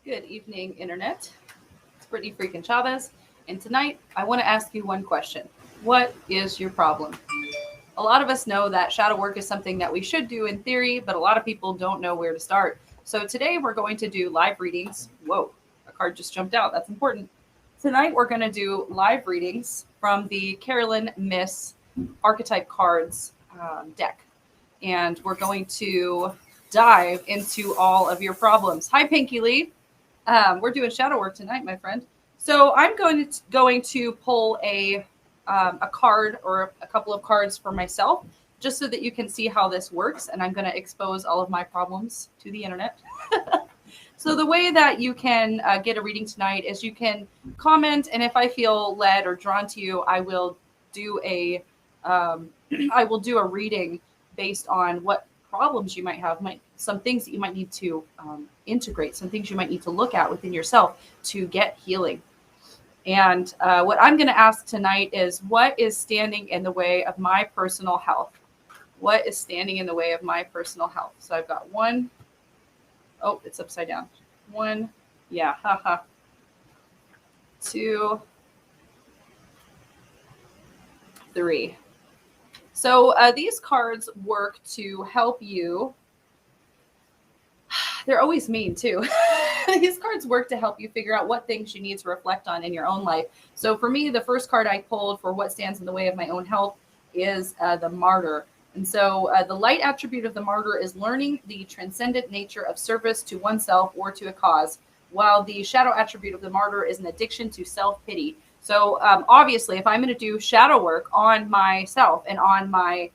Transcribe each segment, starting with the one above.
Good evening, Internet. It's Brittany freaking Chavez, and tonight I want to ask you one question. What is your problem? A lot of us know that shadow work is something that we should do in theory, but a lot of people don't know where to start. So today we're going to do live readings. Whoa, a card just jumped out. That's important. Tonight we're going to do live readings from the Carolyn Miss archetype cards deck. And we're going to dive into all of your problems. Hi, Pinkie Lee. We're doing shadow work tonight, my friend. So I'm going to pull a card or a couple of cards for myself, just so that you can see how this works. And I'm going to expose all of my problems to the internet. So the way that you can get a reading tonight is you can comment, and if I feel led or drawn to you, I will do a I will do a reading based on what problems you might have, some things that you might need to integrate, some things you might need to look at within yourself to get healing. And what I'm going to ask tonight is, what is standing in the way of my personal health? What is standing in the way of my personal health? So I've got one. Oh, it's upside down. One. Yeah. Haha. Two. Three. So these cards work to help you. They're always mean too. These cards work to help you figure out what things you need to reflect on in your own life. So for me, the first card I pulled for what stands in the way of my own health is the Martyr. And so the light attribute of the Martyr is learning the transcendent nature of service to oneself or to a cause, while the shadow attribute of the Martyr is an addiction to self-pity. So obviously, if I'm going to do shadow work on myself and on my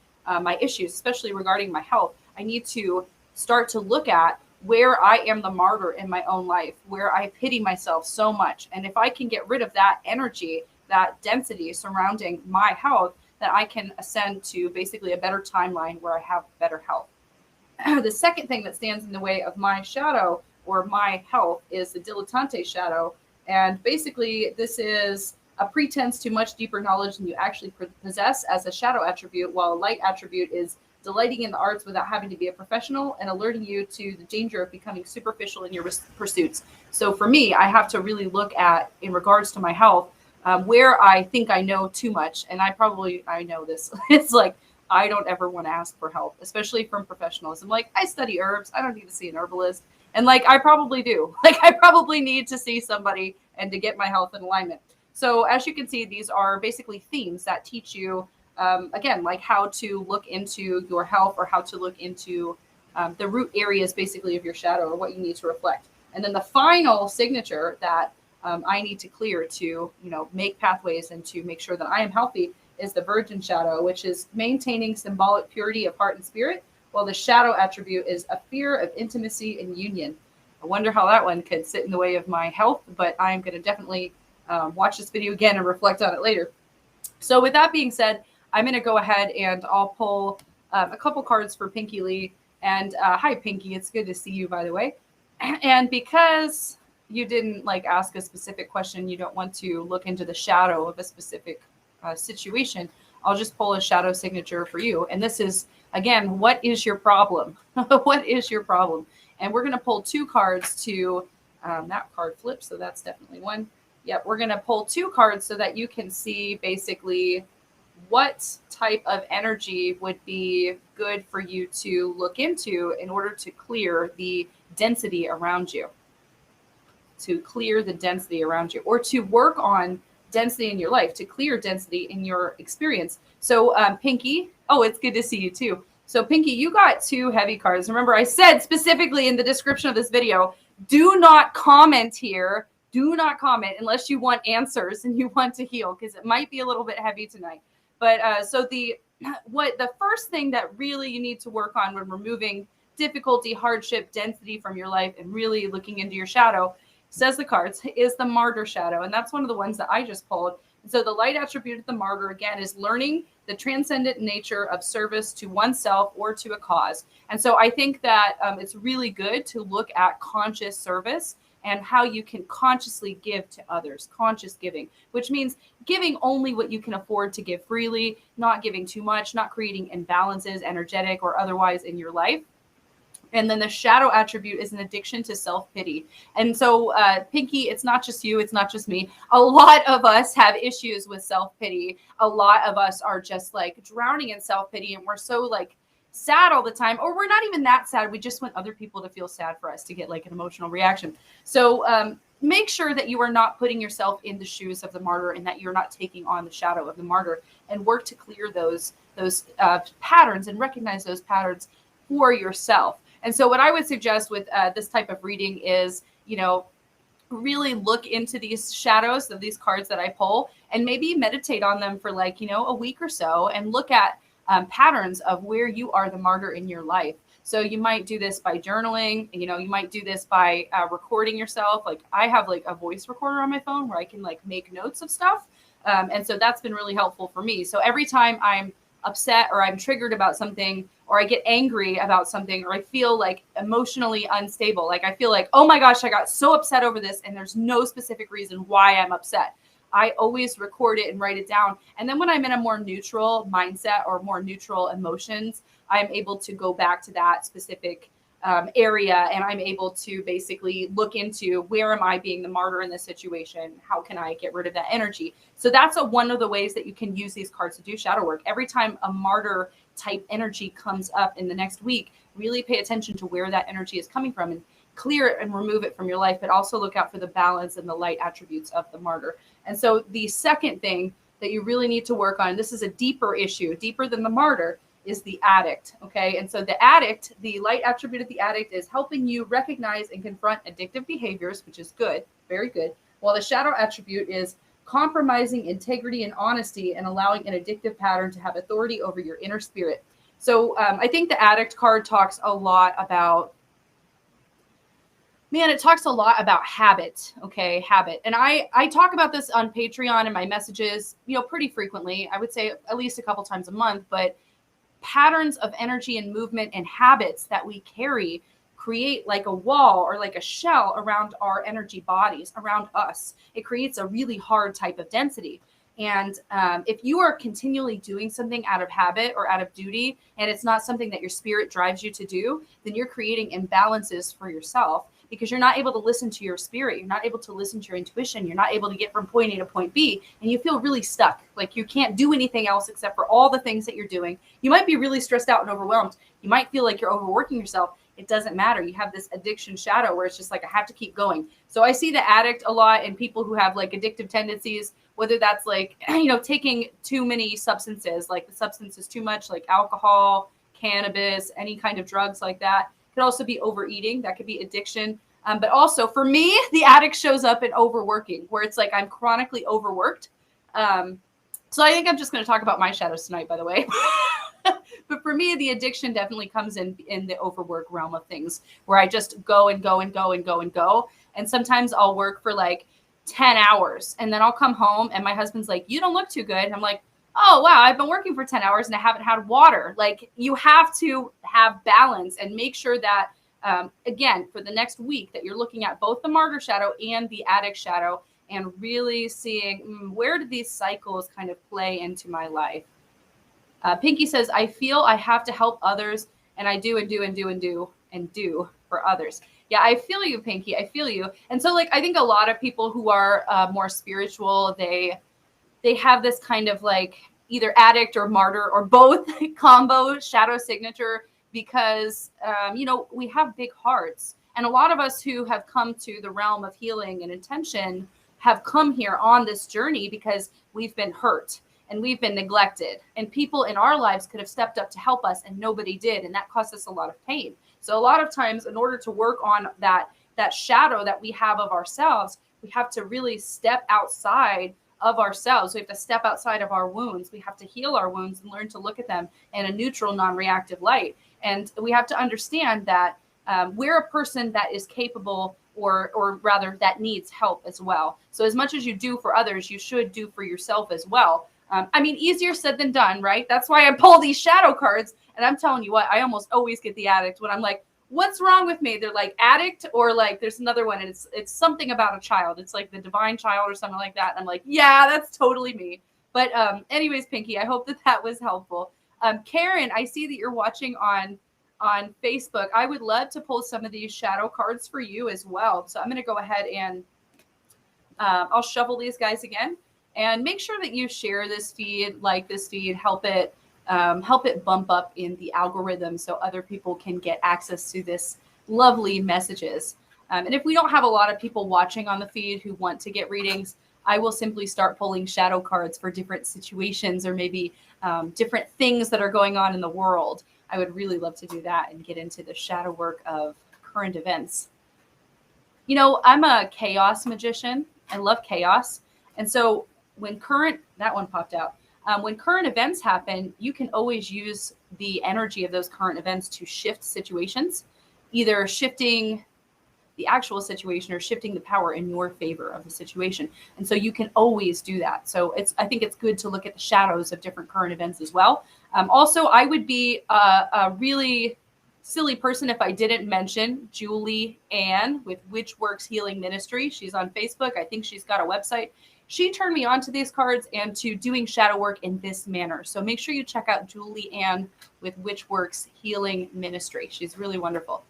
issues, especially regarding my health, I need to start to look at where I am the martyr in my own life, where I pity myself so much. And if I can get rid of that energy, that density surrounding my health, then I can ascend to basically a better timeline where I have better health. The second thing that stands in the way of my shadow or my health is the dilettante shadow. And basically, this is a pretense to much deeper knowledge than you actually possess as a shadow attribute, while a light attribute is delighting in the arts without having to be a professional and alerting you to the danger of becoming superficial in your pursuits. So for me, I have to really look at, in regards to my health, where I think I know too much. And I know this. It's like, I don't ever want to ask for help, especially from professionals. I'm like, I study herbs. I don't need to see an herbalist. And like, I probably do. Like, I probably need to see somebody and to get my health in alignment. So as you can see, these are basically themes that teach you, again, like how to look into your health or how to look into the root areas basically of your shadow or what you need to reflect. And then the final signature that I need to clear to, make pathways and to make sure that I am healthy is the Virgin shadow, which is maintaining symbolic purity of heart and spirit, while the shadow attribute is a fear of intimacy and union. I wonder how that one could sit in the way of my health, but I'm going to definitely watch this video again and reflect on it later. So with that being said, I'm going to go ahead and I'll pull a couple cards for Pinkie Lee. And hi, Pinkie. It's good to see you, by the way. And because you didn't ask a specific question, you don't want to look into the shadow of a specific situation, I'll just pull a shadow signature for you. And this is, again, what is your problem? What is your problem? And we're going to pull two cards to that card flips. So that's definitely one. Yep, we're going to pull two cards so that you can see basically what type of energy would be good for you to look into in order to clear the density around you. To clear the density around you, or to work on density in your life, to clear density in your experience. So Pinkie, oh, it's good to see you too. So Pinkie, you got two heavy cards. Remember, I said specifically in the description of this video, do not comment here. Do not comment unless you want answers and you want to heal, because it might be a little bit heavy tonight. But so the first thing that really you need to work on when removing difficulty, hardship, density from your life and really looking into your shadow, says the cards, is the Martyr shadow. And that's one of the ones that I just pulled. And so the light attribute of the Martyr, again, is learning the transcendent nature of service to oneself or to a cause. And so I think that it's really good to look at conscious service and how you can consciously give to others, conscious giving, which means giving only what you can afford to give freely, not giving too much, not creating imbalances, energetic or otherwise, in your life. And then the shadow attribute is an addiction to self-pity. And so, Pinkie, it's not just you, it's not just me. A lot of us have issues with self-pity. A lot of us are just like drowning in self-pity, and we're so like sad all the time, or we're not even that sad. We just want other people to feel sad for us to get like an emotional reaction. So make sure that you are not putting yourself in the shoes of the martyr, and that you're not taking on the shadow of the martyr, and work to clear those patterns and recognize those patterns for yourself. And so what I would suggest with this type of reading is, really look into these shadows of these cards that I pull, and maybe meditate on them for like, a week or so, and look at patterns of where you are the martyr in your life. So you might do this by journaling, you might do this by recording yourself. Like I have like a voice recorder on my phone where I can like make notes of stuff. And so that's been really helpful for me. So every time I'm upset or I'm triggered about something, or I get angry about something, or I feel like emotionally unstable, like I feel like, oh my gosh, I got so upset over this, and there's no specific reason why I'm upset, I always record it and write it down. And then when I'm in a more neutral mindset or more neutral emotions, I'm able to go back to that specific area, and I'm able to basically look into, where am I being the martyr in this situation? How can I get rid of that energy? So that's one of the ways that you can use these cards to do shadow work. Every time a martyr type energy comes up in the next week, really pay attention to where that energy is coming from, and clear it and remove it from your life, but also look out for the balance and the light attributes of the martyr. And so the second thing that you really need to work on, this is a deeper issue, deeper than the martyr, is the addict. Okay. And so the addict, the light attribute of the addict, is helping you recognize and confront addictive behaviors, which is good, very good. While the shadow attribute is compromising integrity and honesty, and allowing an addictive pattern to have authority over your inner spirit. So I think the addict card talks a lot about, it talks a lot about habit. Okay. Habit. And I talk about this on Patreon and my messages, pretty frequently. I would say at least a couple times a month, but patterns of energy and movement and habits that we carry create like a wall or like a shell around our energy bodies, around us. It creates a really hard type of density. And if you are continually doing something out of habit or out of duty, and it's not something that your spirit drives you to do, then you're creating imbalances for yourself, because you're not able to listen to your spirit. You're not able to listen to your intuition. You're not able to get from point A to point B, and you feel really stuck. Like you can't do anything else except for all the things that you're doing. You might be really stressed out and overwhelmed. You might feel like you're overworking yourself. It doesn't matter. You have this addiction shadow where it's just like, I have to keep going. So I see the addict a lot in people who have like addictive tendencies, whether that's like, taking too many substances, like the substance is too much, like alcohol, cannabis, any kind of drugs like that. Could also be overeating. That could be addiction. But also for me, the addict shows up in overworking, where it's like I'm chronically overworked. So I think I'm just going to talk about my shadows tonight, by the way. But for me, the addiction definitely comes in the overwork realm of things, where I just go and go and go and go and go. And sometimes I'll work for like 10 hours, and then I'll come home and my husband's like, you don't look too good. And I'm like, oh, wow, I've been working for 10 hours and I haven't had water. Like, you have to have balance and make sure that, again, for the next week, that you're looking at both the martyr shadow and the addict shadow, and really seeing where do these cycles kind of play into my life. Pinkie says, I feel I have to help others, and I do and do and do and do and do for others. Yeah, I feel you, Pinkie. I feel you. And so, like, I think a lot of people who are more spiritual, they have this kind of like either addict or martyr or both combo shadow signature, because, we have big hearts. And a lot of us who have come to the realm of healing and intention have come here on this journey because we've been hurt and we've been neglected, and people in our lives could have stepped up to help us and nobody did. And that caused us a lot of pain. So a lot of times, in order to work on that shadow that we have of ourselves, we have to really step outside of ourselves. We have to step outside of our wounds. We have to heal our wounds and learn to look at them in a neutral, non-reactive light. And we have to understand that we're a person that is capable, or rather that needs help as well. So as much as you do for others, you should do for yourself as well. Easier said than done, right? That's why I pull these shadow cards. And I'm telling you what, I almost always get the addict when I'm like, what's wrong with me? They're like addict, or like there's another one, and it's something about a child. It's like the divine child or something like that. And I'm like, yeah, that's totally me. But anyways, Pinkie, I hope that was helpful. Karen, I see that you're watching on on Facebook, I would love to pull some of these shadow cards for you as well. So I'm going to go ahead and I'll shuffle these guys again, and make sure that you share this feed, like this feed, help it bump up in the algorithm so other people can get access to this lovely messages. And if we don't have a lot of people watching on the feed who want to get readings, I will simply start pulling shadow cards for different situations or maybe different things that are going on in the world. I would really love to do that and get into the shadow work of current events. You know, I'm a chaos magician. I love chaos. And so when that one popped out. When current events happen, you can always use the energy of those current events to shift situations, either shifting the actual situation or shifting the power in your favor of the situation. And so you can always do that. So I think it's good to look at the shadows of different current events as well. Also, I would be a really silly person if I didn't mention Julie Ann with Which Works Healing Ministry. She's on Facebook. I think she's got a website. She turned me on to these cards and to doing shadow work in this manner. So make sure you check out Julie Ann with Which Works Healing Ministry. She's really wonderful.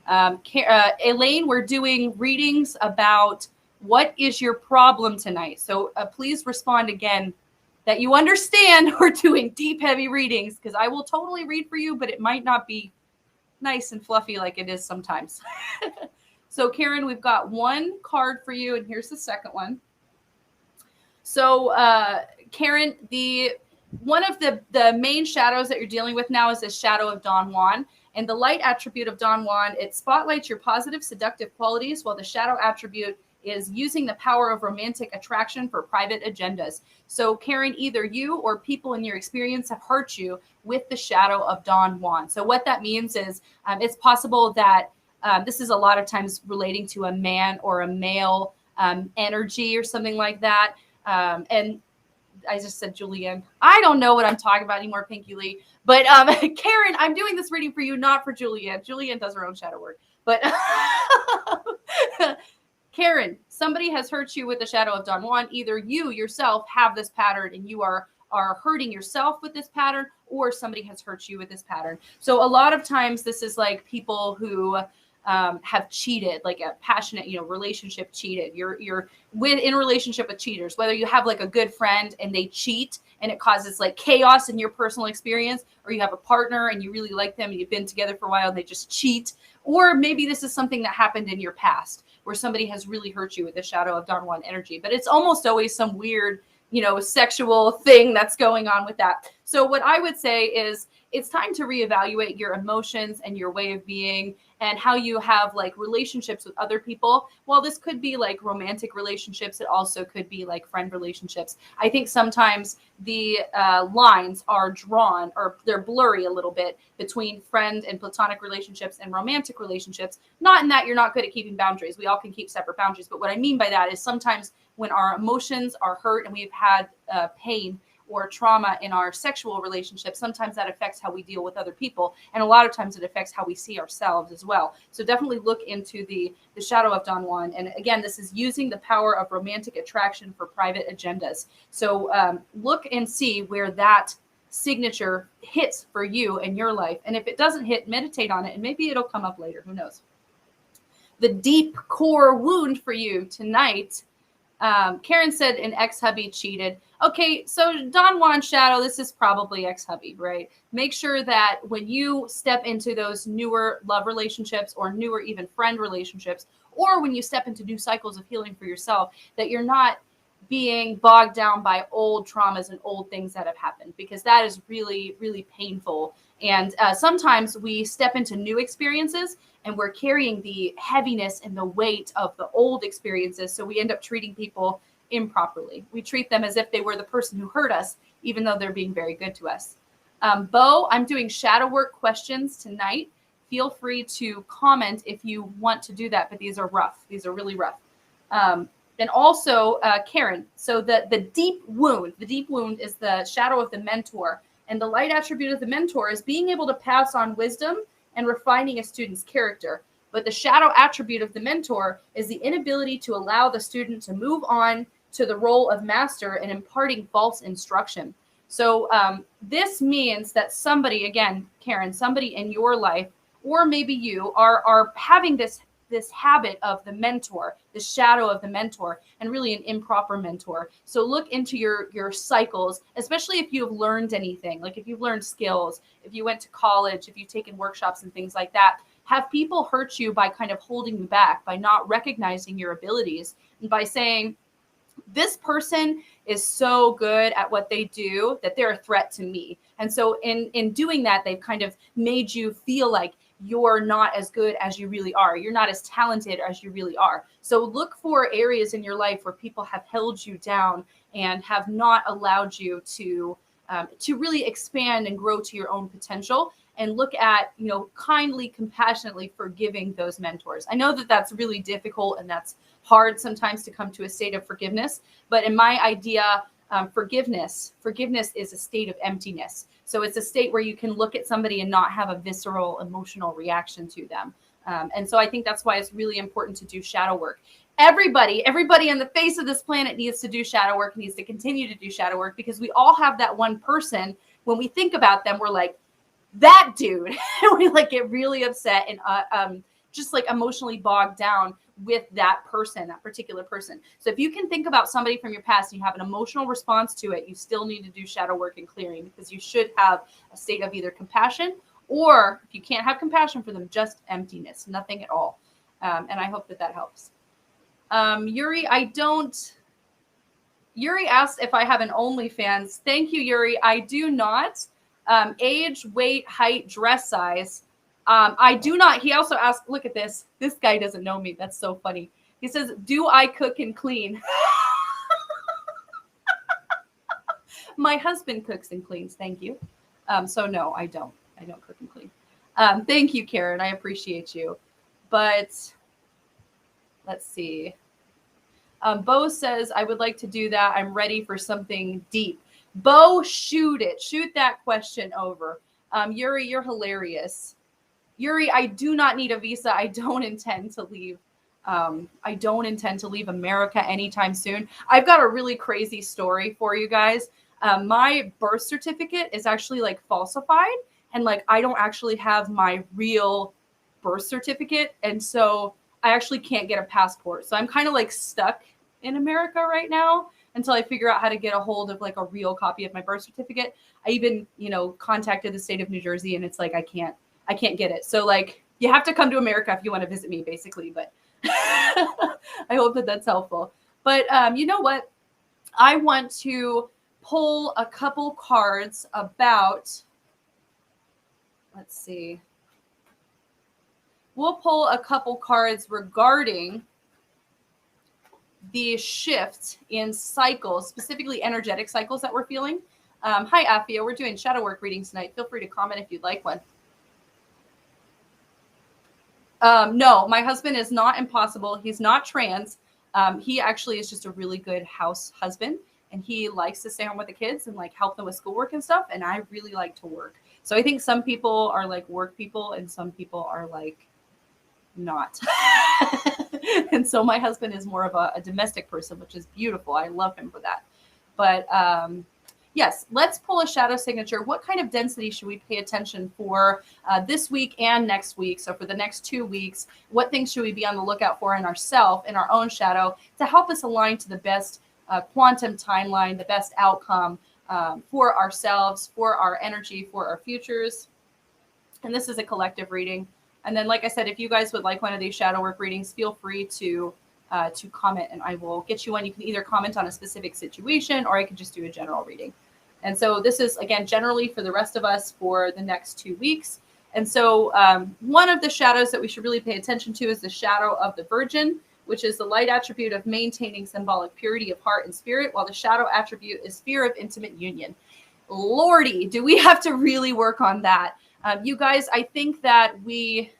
Elaine, we're doing readings about what is your problem tonight. So please respond again that you understand we're doing deep, heavy readings, because I will totally read for you, but it might not be nice and fluffy like it is sometimes. So Karen, we've got one card for you, and here's the second one. So Karen, one of the main shadows that you're dealing with now is the shadow of Don Juan. And the light attribute of Don Juan, it spotlights your positive, seductive qualities, while the shadow attribute is using the power of romantic attraction for private agendas. So Karen, either you or people in your experience have hurt you with the shadow of Don Juan. So what that means is it's possible that this is a lot of times relating to a man or a male energy or something like that. And I just said Julianne. I don't know what I'm talking about anymore, Pinkie Lee. But Karen, I'm doing this reading for you, not for Julianne. Julianne does her own shadow work. But Karen, somebody has hurt you with the shadow of Don Juan. Either you yourself have this pattern and you are hurting yourself with this pattern, or somebody has hurt you with this pattern. So a lot of times this is like people who have cheated, like a passionate, relationship cheated. You're in a relationship with cheaters, whether you have like a good friend and they cheat and it causes like chaos in your personal experience, or you have a partner and you really like them and you've been together for a while and they just cheat. Or maybe this is something that happened in your past where somebody has really hurt you with the shadow of Don Juan energy, but it's almost always some weird, sexual thing that's going on with that. So what I would say is it's time to reevaluate your emotions and your way of being and how you have like relationships with other people. While this could be like romantic relationships, it also could be like friend relationships. I think sometimes the lines are drawn or they're blurry a little bit between friend and platonic relationships and romantic relationships. Not in that you're not good at keeping boundaries. We all can keep separate boundaries. But what I mean by that is sometimes when our emotions are hurt and we've had pain or trauma in our sexual relationships, sometimes that affects how we deal with other people. And a lot of times it affects how we see ourselves as well. So definitely look into the shadow of Don Juan. And again, this is using the power of romantic attraction for private agendas. So look and see where that signature hits for you in your life. And if it doesn't hit, meditate on it and maybe it'll come up later. Who knows? The deep core wound for you tonight. Karen said an ex-hubby cheated. Okay, so Don Juan shadow, this is probably ex-hubby, right? Make sure that when you step into those newer love relationships or newer even friend relationships, or when you step into new cycles of healing for yourself, that you're not being bogged down by old traumas and old things that have happened, because that is really, really painful. And sometimes we step into new experiences and we're carrying the heaviness and the weight of the old experiences. So we end up treating people improperly. We treat them as if they were the person who hurt us, even though they're being very good to us. Bo, I'm doing shadow work questions tonight. Feel free to comment if you want to do that, but these are rough. These are really rough. And also, Karen, so the deep wound is the shadow of the mentor. And the light attribute of the mentor is being able to pass on wisdom and refining a student's character. But the shadow attribute of the mentor is the inability to allow the student to move on to the role of master and imparting false instruction. So this means that somebody, again, Karen, somebody in your life, or maybe you are having this habit of the mentor, the shadow of the mentor, and really an improper mentor. So look into your cycles, especially if you've learned anything, like if you've learned skills, if you went to college, if you've taken workshops and things like that. Have people hurt you by kind of holding you back, by not recognizing your abilities, and by saying, this person is so good at what they do that they're a threat to me. And so in doing that, they've kind of made you feel like you're not as good as you really are. You're not as talented as you really are. So look for areas in your life where people have held you down and have not allowed you to really expand and grow to your own potential. And look at, kindly, compassionately forgiving those mentors. I know that that's really difficult and that's hard sometimes to come to a state of forgiveness. But in my idea, forgiveness is a state of emptiness. So it's a state where you can look at somebody and not have a visceral emotional reaction to them. And so I think that's why it's really important to do shadow work. Everybody on the face of this planet needs to do shadow work, needs to continue to do shadow work, because we all have that one person. When we think about them, we're like, that dude. And we like get really upset and just like emotionally bogged down with that person, that particular person. So if you can think about somebody from your past and you have an emotional response to it, you still need to do shadow work and clearing, because you should have a state of either compassion, or if you can't have compassion for them, just emptiness, nothing at all. And I hope that helps. Yuri asked if I have an OnlyFans. Thank you, Yuri. I do not. Age, weight, height, dress size. I do not. He also asked, look at this. This guy doesn't know me. That's so funny. He says, do I cook and clean? My husband cooks and cleans. Thank you. So no, I don't. I don't cook and clean. Thank you, Karen. I appreciate you. But let's see. Bo says, I would like to do that. I'm ready for something deep. Bo, shoot it. Shoot that question over. Yuri, you're hilarious. Yuri, I do not need a visa. I don't intend to leave. I don't intend to leave America anytime soon. I've got a really crazy story for you guys. My birth certificate is actually like falsified, and like I don't actually have my real birth certificate, and so I actually can't get a passport. So I'm kind of like stuck in America right now until I figure out how to get a hold of like a real copy of my birth certificate. I even, contacted the state of New Jersey, and it's like I can't get it. So like you have to come to America if you want to visit me, basically. But I hope that's helpful. But you know what? I want to pull a couple cards about, let's see. We'll pull a couple cards regarding the shift in cycles, specifically energetic cycles that we're feeling. Hi, Afia. We're doing shadow work readings tonight. Feel free to comment if you'd like one. No, my husband is not impossible. He's not trans. He actually is just a really good house husband, and he likes to stay home with the kids and like help them with schoolwork and stuff. And I really like to work. So I think some people are like work people and some people are like not. And so my husband is more of a domestic person, which is beautiful. I love him for that. But yes, let's pull a shadow signature. What kind of density should we pay attention for this week and next week? So for the next 2 weeks, what things should we be on the lookout for in ourselves, in our own shadow, to help us align to the best quantum timeline, the best outcome for ourselves, for our energy, for our futures? And this is a collective reading. And then, like I said, if you guys would like one of these shadow work readings, feel free to comment, and I will get you one. You can either comment on a specific situation, or I can just do a general reading. And so this is, again, generally for the rest of us for the next 2 weeks. And so one of the shadows that we should really pay attention to is the shadow of the Virgin, which is the light attribute of maintaining symbolic purity of heart and spirit, while the shadow attribute is fear of intimate union. Lordy, do we have to really work on that? You guys, I think that we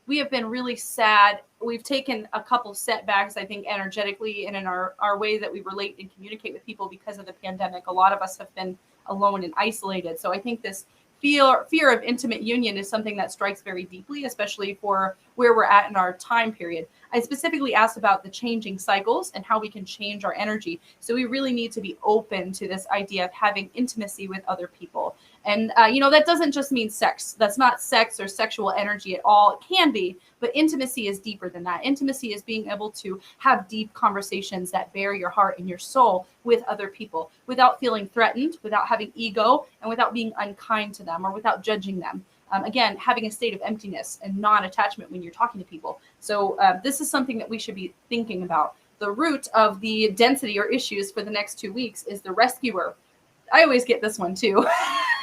have been really sad. We've taken a couple setbacks, I think, energetically and in our way that we relate and communicate with people because of the pandemic. A lot of us have been alone and isolated. So I think this fear of intimate union is something that strikes very deeply, especially for where we're at in our time period. I specifically asked about the changing cycles and how we can change our energy. So we really need to be open to this idea of having intimacy with other people. And, that doesn't just mean sex. That's not sex or sexual energy at all. It can be, but intimacy is deeper than that. Intimacy is being able to have deep conversations that bear your heart and your soul with other people without feeling threatened, without having ego, and without being unkind to them or without judging them. Again, having a state of emptiness and non-attachment when you're talking to people. So this is something that we should be thinking about. The root of the density or issues for the next 2 weeks is the rescuer. I always get this one too.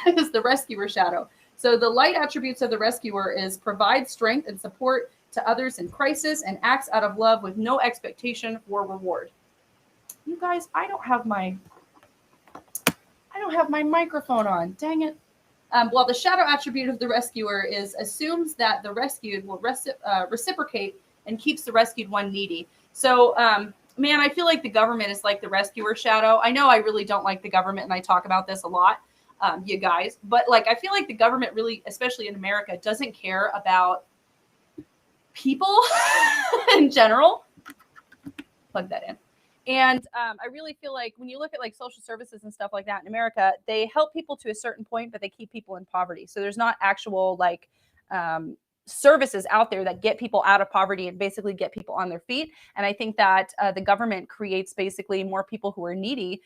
Is the rescuer shadow. So the light attributes of the rescuer is provide strength and support to others in crisis and acts out of love with no expectation for reward. You guys, I don't have my microphone on. Dang it. While the shadow attribute of the rescuer is assumes that the rescued will reciprocate and keeps the rescued one needy. So, man, I feel like the government is like the rescuer shadow. I know I really don't like the government, and I talk about this a lot, you guys. But I feel like the government really, especially in America, doesn't care about people in general. Plug that in. And I really feel like when you look at social services and stuff like that in America, they help people to a certain point, but they keep people in poverty. So there's not actual services out there that get people out of poverty and basically get people on their feet. And I think that the government creates basically more people who are needy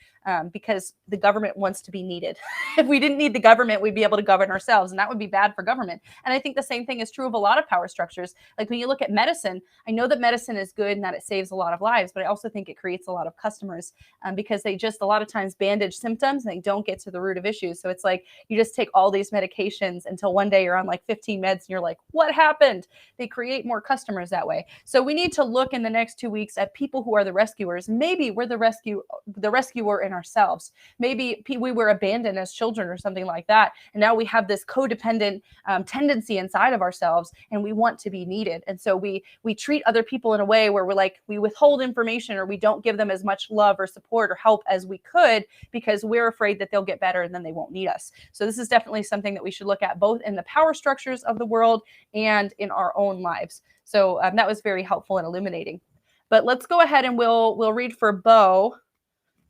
because the government wants to be needed. If we didn't need the government, we'd be able to govern ourselves, and that would be bad for government. And I think the same thing is true of a lot of power structures. Like when you look at medicine, I know that medicine is good and that it saves a lot of lives, but I also think it creates a lot of customers because they just a lot of times bandage symptoms and they don't get to the root of issues. So it's like you just take all these medications until one day you're on 15 meds and you're like, what happened? They create more customers that way. So we need to look in the next 2 weeks at people who are the rescuers. Maybe we're the rescuer in ourselves. Maybe we were abandoned as children or something like that. And now we have this codependent tendency inside of ourselves and we want to be needed. And so we treat other people in a way where we withhold information or we don't give them as much love or support or help as we could because we're afraid that they'll get better and then they won't need us. So this is definitely something that we should look at both in the power structures of the world and in our own lives. So that was very helpful and illuminating. But let's go ahead and we'll read for Bo.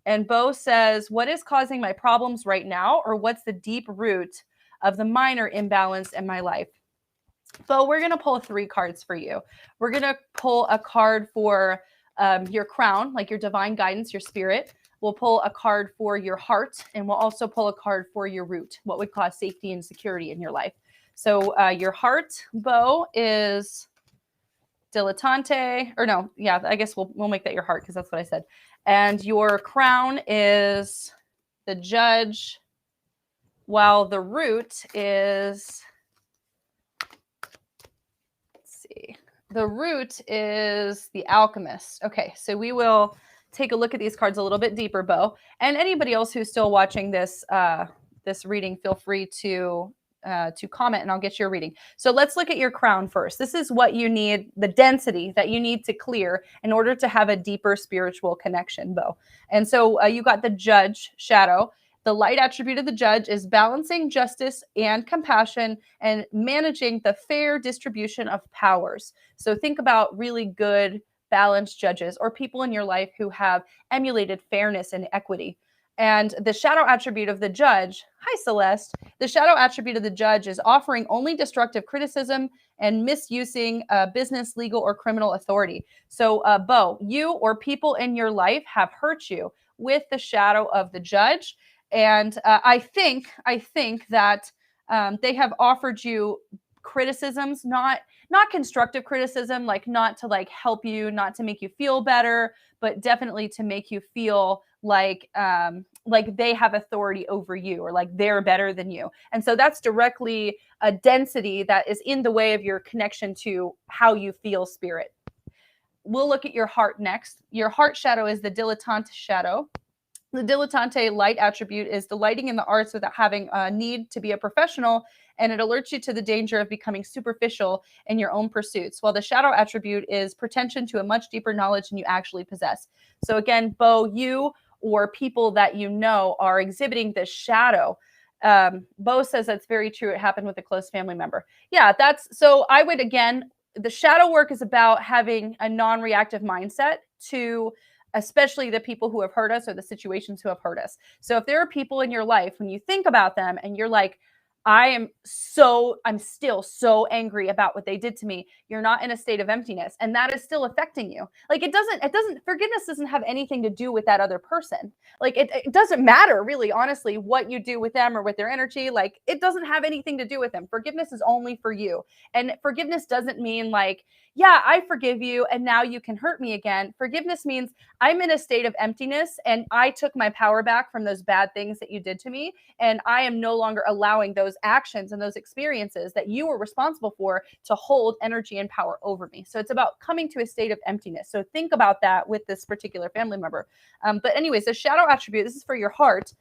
And Bo says, what is causing my problems right now? Or what's the deep root of the minor imbalance in my life? Bo, we're going to pull 3 cards for you. We're going to pull a card for your crown, like your divine guidance, your spirit. We'll pull a card for your heart, and we'll also pull a card for your root, what would cause safety and security in your life. So your heart, Bo, is dilettante, or no, yeah, I guess we'll make that your heart because that's what I said. And your crown is the judge, while the root is, the root is the alchemist. Okay, so we will take a look at these cards a little bit deeper, Bo. And anybody else who's still watching this this reading, feel free to comment and I'll get your reading. So let's look at your crown first. This is what you need, the density that you need to clear in order to have a deeper spiritual connection, Bo. And so you got the judge shadow. The light attribute of the judge is balancing justice and compassion and managing the fair distribution of powers. So think about really good, balanced judges or people in your life who have emulated fairness and equity. And the shadow attribute of the judge, hi Celeste, the shadow attribute of the judge is offering only destructive criticism and misusing business, legal, or criminal authority. So Bo, you or people in your life have hurt you with the shadow of the judge. And I think that they have offered you criticisms, not constructive criticism, not to help you, not to make you feel better, but definitely to make you feel like they have authority over you or they're better than you. And so that's directly a density that is in the way of your connection to how you feel spirit. We'll look at your heart next. Your heart shadow is the dilettante shadow. The dilettante light attribute is delighting in the arts without having a need to be a professional, and it alerts you to the danger of becoming superficial in your own pursuits, while the shadow attribute is pretension to a much deeper knowledge than you actually possess. So again, Bo, you or people that you know are exhibiting this shadow. Bo says that's very true. It happened with a close family member. Yeah, so I would, again, the shadow work is about having a non-reactive mindset to especially the people who have hurt us or the situations who have hurt us. So if there are people in your life, when you think about them and you're like, I'm still so angry about what they did to me. You're not in a state of emptiness, and that is still affecting you. Like forgiveness doesn't have anything to do with that other person. Like it doesn't matter really, honestly, what you do with them or with their energy. Like it doesn't have anything to do with them. Forgiveness is only for you. And forgiveness doesn't mean like, yeah, I forgive you and now you can hurt me again. Forgiveness means I'm in a state of emptiness and I took my power back from those bad things that you did to me. And I am no longer allowing those actions and those experiences that you were responsible for to hold energy and power over me. So it's about coming to a state of emptiness. So think about that with this particular family member. But anyways, the shadow attribute, this is for your heart,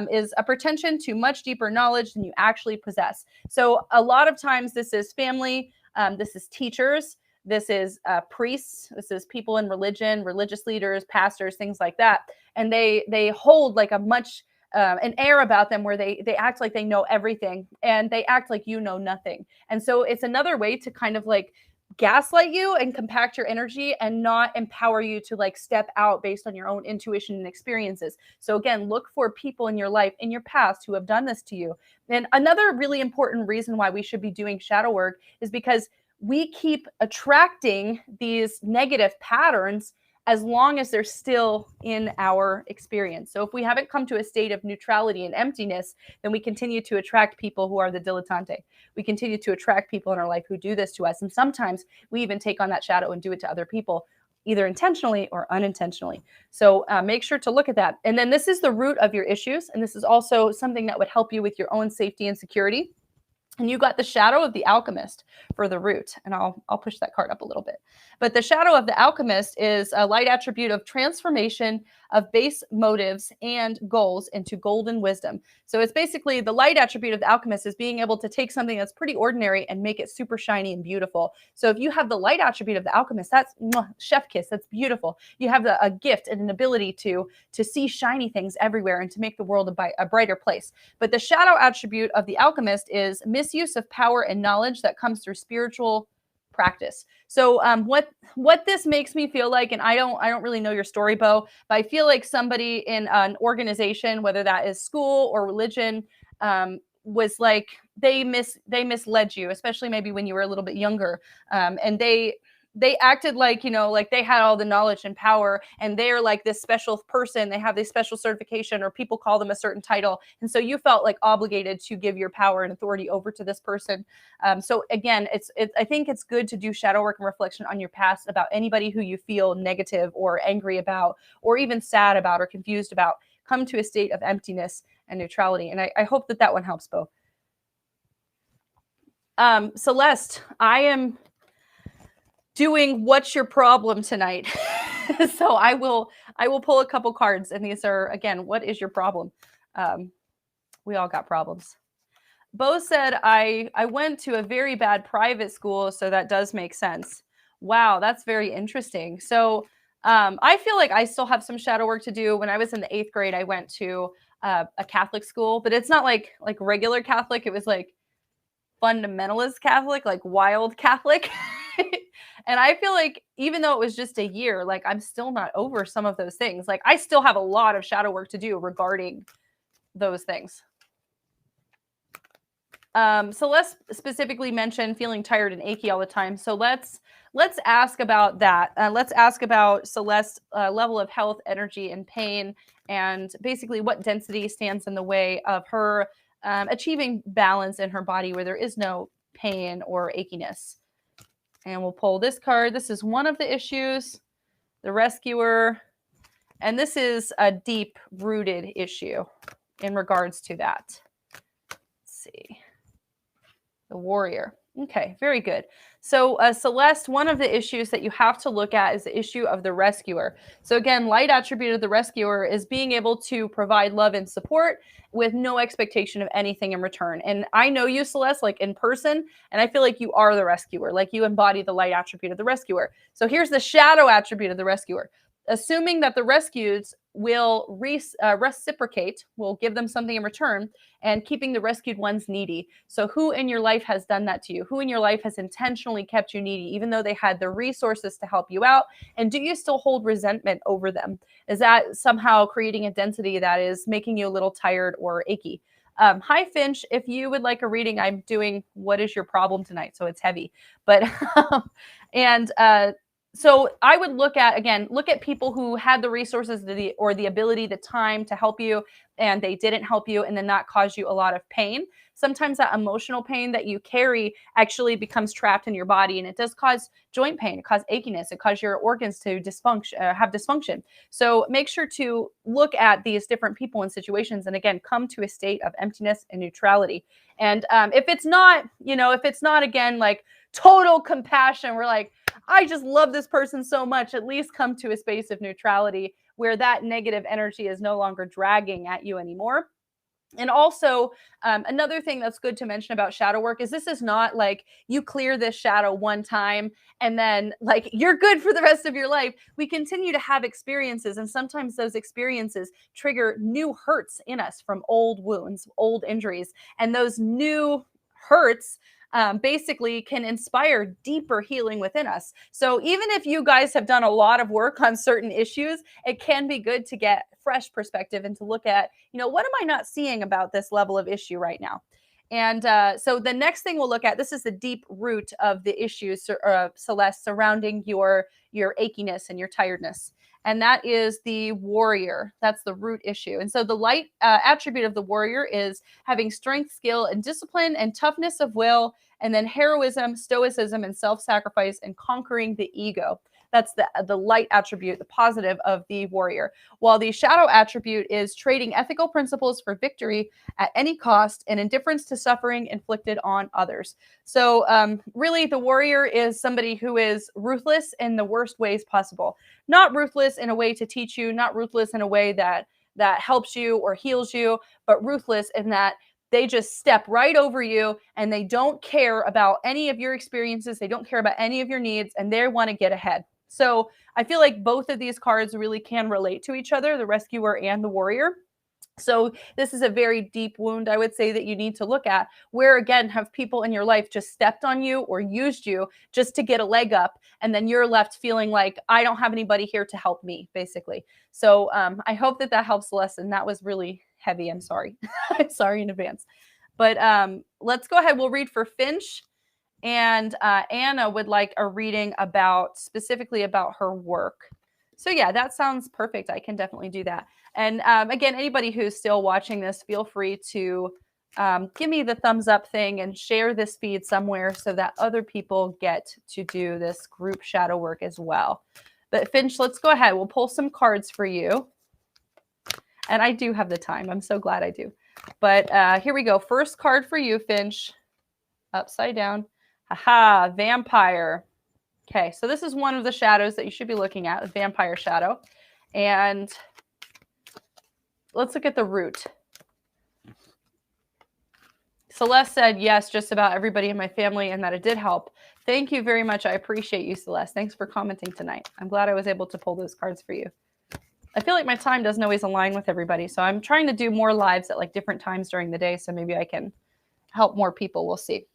is a pretension to much deeper knowledge than you actually possess. So a lot of times this is family, this is teachers, this is priests, this is people in religion, religious leaders, pastors, things like that. And they hold like a much an air about them where they act like they know everything and they act like you know nothing. And so it's another way to kind of like gaslight you and compact your energy and not empower you to like step out based on your own intuition and experiences. So again, look for people in your life, in your past, who have done this to you. And another really important reason why we should be doing shadow work is because we keep attracting these negative patterns as long as they're still in our experience. So if we haven't come to a state of neutrality and emptiness, then we continue to attract people who are the dilettante. We continue to attract people in our life who do this to us. And sometimes we even take on that shadow and do it to other people, either intentionally or unintentionally. So make sure to look at that. And then this is the root of your issues. And this is also something that would help you with your own safety and security. And you got the shadow of the alchemist for the root. And I'll push that card up a little bit. But the shadow of the alchemist is a light attribute of transformation of base motives and goals into golden wisdom. So it's basically the light attribute of the alchemist is being able to take something that's pretty ordinary and make it super shiny and beautiful. So if you have the light attribute of the alchemist, that's chef kiss. That's beautiful. You have a gift and an ability to see shiny things everywhere and to make the world a brighter place. But the shadow attribute of the alchemist is misuse of power and knowledge that comes through spiritual practice. So what this makes me feel like, and I don't really know your story, Bo, but I feel like somebody in an organization, whether that is school or religion, was like they misled you, especially maybe when you were a little bit younger, and they acted like, like they had all the knowledge and power and they're like this special person. They have this special certification or people call them a certain title. And so you felt like obligated to give your power and authority over to this person. So again, I think it's good to do shadow work and reflection on your past about anybody who you feel negative or angry about, or even sad about or confused about. Come to a state of emptiness and neutrality. And I hope that one helps, Bo. Celeste, I am doing what's your problem tonight. So I will pull a couple cards, and these are, again, what is your problem? We all got problems. Bo said, I went to a very bad private school, so that does make sense. Wow, that's very interesting. So I feel like I still have some shadow work to do. When I was in the 8th grade, I went to a Catholic school, but it's not like regular Catholic. It was like fundamentalist Catholic, like wild Catholic. And I feel like even though it was just a year, like I'm still not over some of those things. Like I still have a lot of shadow work to do regarding those things. Celeste specifically mentioned feeling tired and achy all the time. So let's ask about that. Let's ask about Celeste's level of health, energy, and pain, and basically what density stands in the way of her achieving balance in her body where there is no pain or achiness. And we'll pull this card. This is one of the issues, the rescuer. And this is a deep-rooted issue in regards to that. Let's see. The warrior. Okay, very good. So Celeste, one of the issues that you have to look at is the issue of the rescuer. So again, light attribute of the rescuer is being able to provide love and support with no expectation of anything in return. And I know you, Celeste, like in person, and I feel like you are the rescuer, like you embody the light attribute of the rescuer. So here's the shadow attribute of the rescuer. assuming that the rescued will reciprocate, will give them something in return, and keeping the rescued ones needy. So who in your life has done that to you? Who in your life has intentionally kept you needy, even though they had the resources to help you out? And do you still hold resentment over them? Is that somehow creating a density that is making you a little tired or achy? Hi, Finch. If you would like a reading, I'm doing What is Your Problem Tonight? So it's heavy. But, and so I would look at people who had the resources or the ability, the time to help you, and they didn't help you, and then that caused you a lot of pain. Sometimes that emotional pain that you carry actually becomes trapped in your body, and it does cause joint pain, it causes achiness, it causes your organs to have dysfunction. So make sure to look at these different people and situations, and again, come to a state of emptiness and neutrality. And if it's not, again, like total compassion, we're like, I just love this person so much, at least come to a space of neutrality where that negative energy is no longer dragging at you anymore. And also, another thing that's good to mention about shadow work is this is not like you clear this shadow one time and then like you're good for the rest of your life. We continue to have experiences, and sometimes those experiences trigger new hurts in us from old wounds, old injuries, and those new hurts basically can inspire deeper healing within us. So even if you guys have done a lot of work on certain issues, it can be good to get fresh perspective and to look at, what am I not seeing about this level of issue right now? And so the next thing we'll look at, this is the deep root of the issues, Celeste, surrounding your achiness and your tiredness. And that is the warrior. That's the root issue. And so the light attribute of the warrior is having strength, skill, and discipline, and toughness of will, and then heroism, stoicism, and self-sacrifice, and conquering the ego. That's the light attribute, the positive of the warrior. While the shadow attribute is trading ethical principles for victory at any cost and indifference to suffering inflicted on others. So really, the warrior is somebody who is ruthless in the worst ways possible. Not ruthless in a way to teach you, not ruthless in a way that helps you or heals you, but ruthless in that they just step right over you and they don't care about any of your experiences. They don't care about any of your needs, and they want to get ahead. So I feel like both of these cards really can relate to each other, the rescuer and the warrior. So this is a very deep wound, I would say, that you need to look at, where, again, have people in your life just stepped on you or used you just to get a leg up, and then you're left feeling like, I don't have anybody here to help me, basically. So I hope that helps the lesson. That was really heavy. I'm sorry. I'm sorry in advance. But let's go ahead. We'll read for Finch. And Anna would like a reading specifically about her work. So yeah, that sounds perfect. I can definitely do that. And again, anybody who's still watching this, feel free to give me the thumbs up thing and share this feed somewhere so that other people get to do this group shadow work as well. But Finch, let's go ahead. We'll pull some cards for you. And I do have the time. I'm so glad I do. But here we go. First card for you, Finch. Upside down. Aha, vampire. Okay, so this is one of the shadows that you should be looking at, the vampire shadow. And let's look at the root. Celeste said, yes, just about everybody in my family, and that it did help. Thank you very much. I appreciate you, Celeste. Thanks for commenting tonight. I'm glad I was able to pull those cards for you. I feel like my time doesn't always align with everybody, so I'm trying to do more lives at like different times during the day, so maybe I can help more people. We'll see.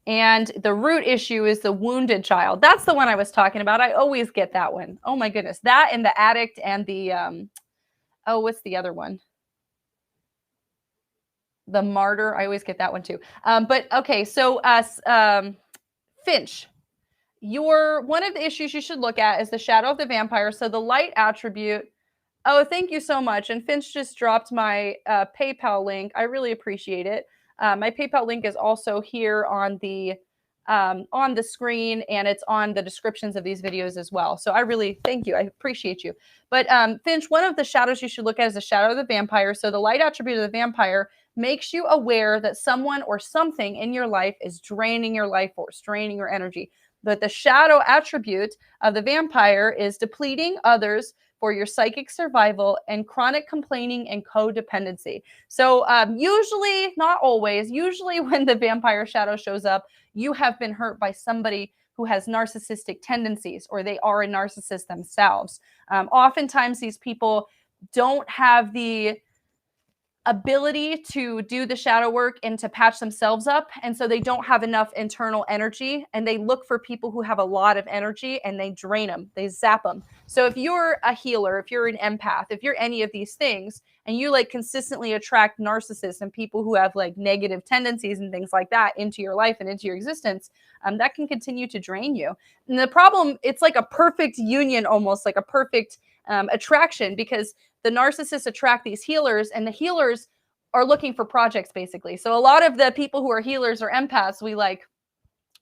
And the root issue is the wounded child. That's the one I was talking about. I always get that one. Oh my goodness. That and the addict and the, what's the other one? The martyr. I always get that one too. But okay. So Finch, one of the issues you should look at is the shadow of the vampire. So the light attribute. Oh, thank you so much. And Finch just dropped my PayPal link. I really appreciate it. My PayPal link is also here on the screen, and it's on the descriptions of these videos as well. So I really thank you. I appreciate you. But Finch, one of the shadows you should look at is the shadow of the vampire. So the light attribute of the vampire makes you aware that someone or something in your life is draining your life force, draining your energy. But the shadow attribute of the vampire is depleting others for your psychic survival and chronic complaining and codependency. So usually, not always, usually when the vampire shadow shows up, you have been hurt by somebody who has narcissistic tendencies, or they are a narcissist themselves. Oftentimes these people don't have the ability to do the shadow work and to patch themselves up, and so they don't have enough internal energy, and they look for people who have a lot of energy and they drain them, they zap them. So if you're a healer, if you're an empath, if you're any of these things, and you like consistently attract narcissists and people who have like negative tendencies and things like that into your life and into your existence, that can continue to drain you. And the problem, it's like a perfect union, almost like a perfect attraction, because the narcissists attract these healers, and the healers are looking for projects, basically. So a lot of the people who are healers or empaths, we like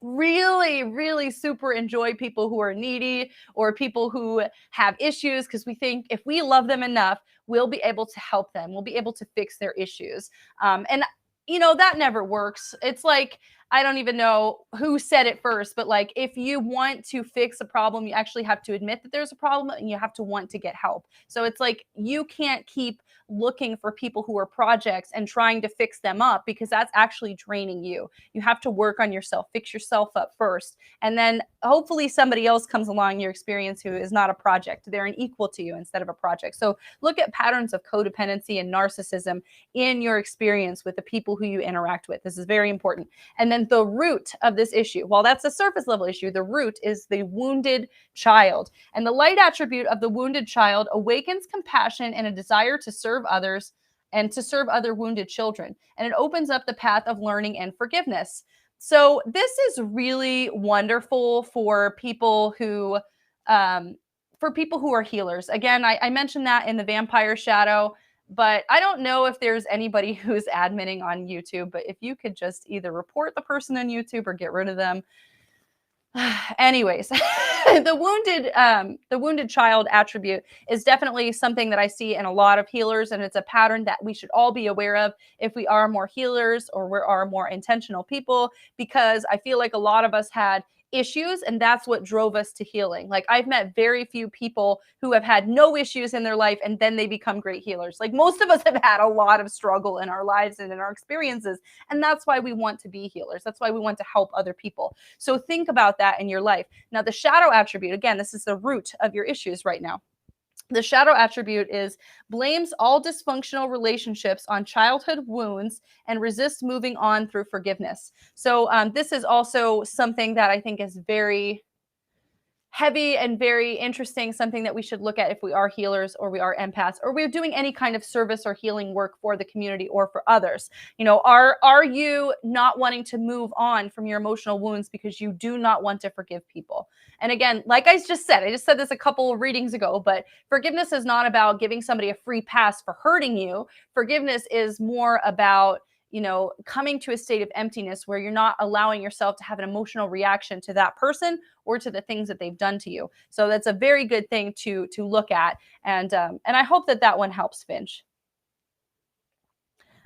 really, really super enjoy people who are needy or people who have issues, because we think if we love them enough, we'll be able to help them. We'll be able to fix their issues. And that never works. It's like, I don't even know who said it first, but like, if you want to fix a problem, you actually have to admit that there's a problem, and you have to want to get help. So it's like, you can't keep looking for people who are projects and trying to fix them up, because that's actually draining you. You have to work on yourself, fix yourself up first. And then hopefully somebody else comes along in your experience who is not a project. They're an equal to you instead of a project. So look at patterns of codependency and narcissism in your experience with the people who you interact with. This is very important. And then the root of this issue, while that's a surface level issue, the root is the wounded child. And the light attribute of the wounded child awakens compassion and a desire to serve others and to serve other wounded children. And it opens up the path of learning and forgiveness. So this is really wonderful for people who are healers. Again, I mentioned that in the vampire shadow, but I don't know if there's anybody who's adminning on YouTube, but if you could just either report the person on YouTube or get rid of them. Anyways, the wounded child attribute is definitely something that I see in a lot of healers, and it's a pattern that we should all be aware of if we are more healers or we are more intentional people, because I feel like a lot of us had issues, and that's what drove us to healing. Like, I've met very few people who have had no issues in their life and then they become great healers. Like, most of us have had a lot of struggle in our lives and in our experiences, and that's why we want to be healers. That's why we want to help other people. So think about that in your life. Now, the shadow attribute, again, this is the root of your issues right now. The shadow attribute is blames all dysfunctional relationships on childhood wounds and resists moving on through forgiveness. So this is also something that I think is very heavy and very interesting, something that we should look at if we are healers or we are empaths or we're doing any kind of service or healing work for the community or for others. Are you not wanting to move on from your emotional wounds because you do not want to forgive people? And again, like I just said this a couple of readings ago, but forgiveness is not about giving somebody a free pass for hurting you. Forgiveness is more about coming to a state of emptiness where you're not allowing yourself to have an emotional reaction to that person or to the things that they've done to you. So that's a very good thing to look at. And I hope that one helps, Finch.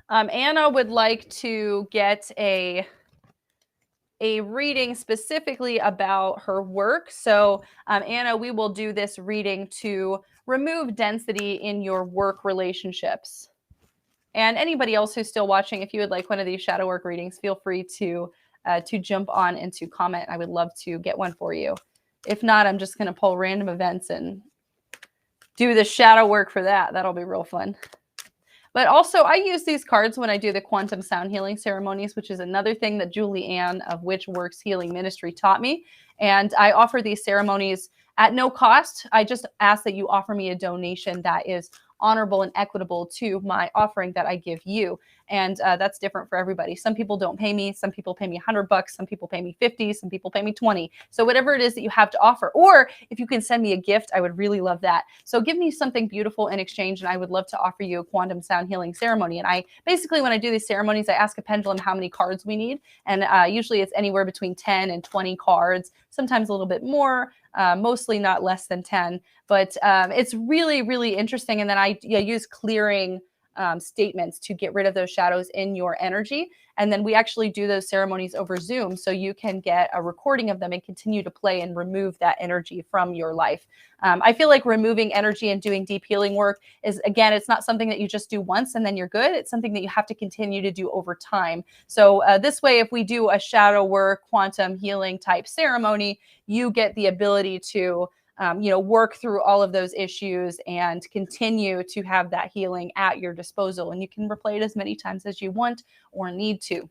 Anna would like to get a reading specifically about her work. So Anna, we will do this reading to remove density in your work relationships. And anybody else who's still watching, if you would like one of these shadow work readings, feel free to jump on and to comment. I would love to get one for you. If not, I'm just going to pull random events and do the shadow work for that. That'll be real fun. But also, I use these cards when I do the quantum sound healing ceremonies, which is another thing that Julie Ann of Which Works Healing Ministry taught me. And I offer these ceremonies at no cost. I just ask that you offer me a donation that is honorable and equitable to my offering that I give you. And that's different for everybody. Some people don't pay me. Some people pay me $100. Some people pay me 50. Some people pay me 20. So whatever it is that you have to offer, or if you can send me a gift, I would really love that. So give me something beautiful in exchange, and I would love to offer you a quantum sound healing ceremony. And I basically, when I do these ceremonies, I ask a pendulum how many cards we need. And usually it's anywhere between 10 and 20 cards, sometimes a little bit more, mostly not less than 10. But it's really, really interesting. And then I use clearing statements to get rid of those shadows in your energy. And then we actually do those ceremonies over Zoom, so you can get a recording of them and continue to play and remove that energy from your life. I feel like removing energy and doing deep healing work is, again, it's not something that you just do once and then you're good. It's something that you have to continue to do over time. So this way, if we do a shadow work, quantum healing type ceremony, you get the ability to work through all of those issues and continue to have that healing at your disposal. And you can replay it as many times as you want or need to.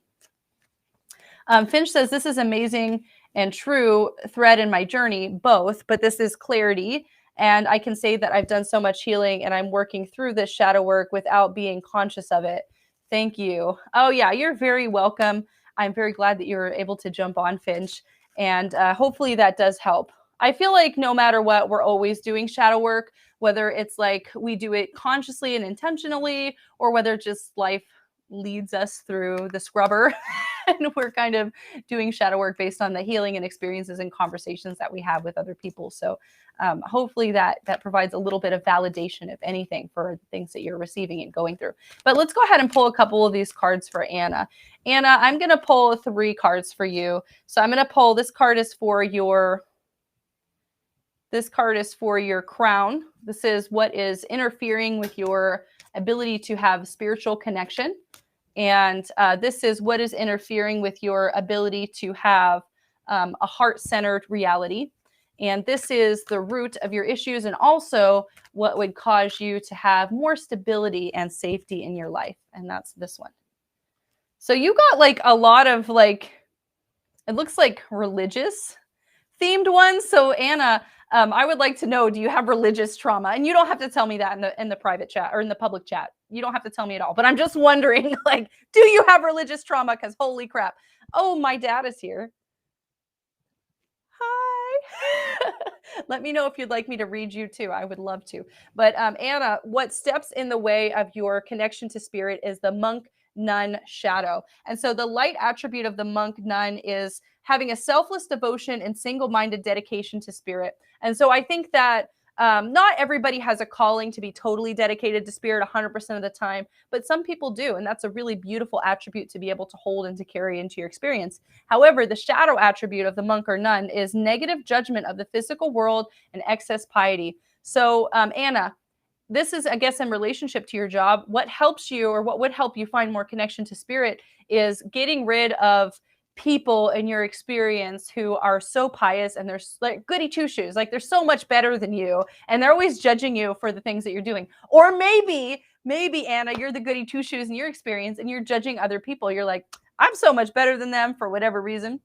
Finch says, this is amazing and true thread in my journey, both, but this is clarity. And I can say that I've done so much healing and I'm working through this shadow work without being conscious of it. Thank you. Oh yeah, you're very welcome. I'm very glad that you were able to jump on, Finch. And hopefully that does help. I feel like no matter what, we're always doing shadow work, whether it's like we do it consciously and intentionally, or whether just life leads us through the scrubber and we're kind of doing shadow work based on the healing and experiences and conversations that we have with other people. So hopefully that provides a little bit of validation, if anything, for things that you're receiving and going through. But let's go ahead and pull a couple of these cards for Anna. Anna, I'm going to pull 3 cards for you. So I'm going to pull, this card is for your crown. This is what is interfering with your ability to have spiritual connection. And this is what is interfering with your ability to have a heart-centered reality. And this is the root of your issues and also what would cause you to have more stability and safety in your life. And that's this one. So you got like a lot of like, it looks like religious themed ones. So Anna, I would like to know, do you have religious trauma? And you don't have to tell me that in the private chat or in the public chat. You don't have to tell me at all. But I'm just wondering, like, do you have religious trauma? Because holy crap. Oh, my dad is here. Hi. Let me know if you'd like me to read you too. I would love to. But Anna, what steps in the way of your connection to spirit is the monk nun shadow. And so the light attribute of the monk nun is having a selfless devotion and single-minded dedication to spirit. And so I think that not everybody has a calling to be totally dedicated to spirit 100% of the time, but some people do. And that's a really beautiful attribute to be able to hold and to carry into your experience. However, the shadow attribute of the monk or nun is negative judgment of the physical world and excess piety. So Anna, this is, I guess, in relationship to your job. What helps you, or what would help you find more connection to spirit, is getting rid of people in your experience who are so pious and they're like goody two shoes, like they're so much better than you and they're always judging you for the things that you're doing. Or maybe Anna, you're the goody two shoes in your experience and you're judging other people. You're like, I'm so much better than them for whatever reason.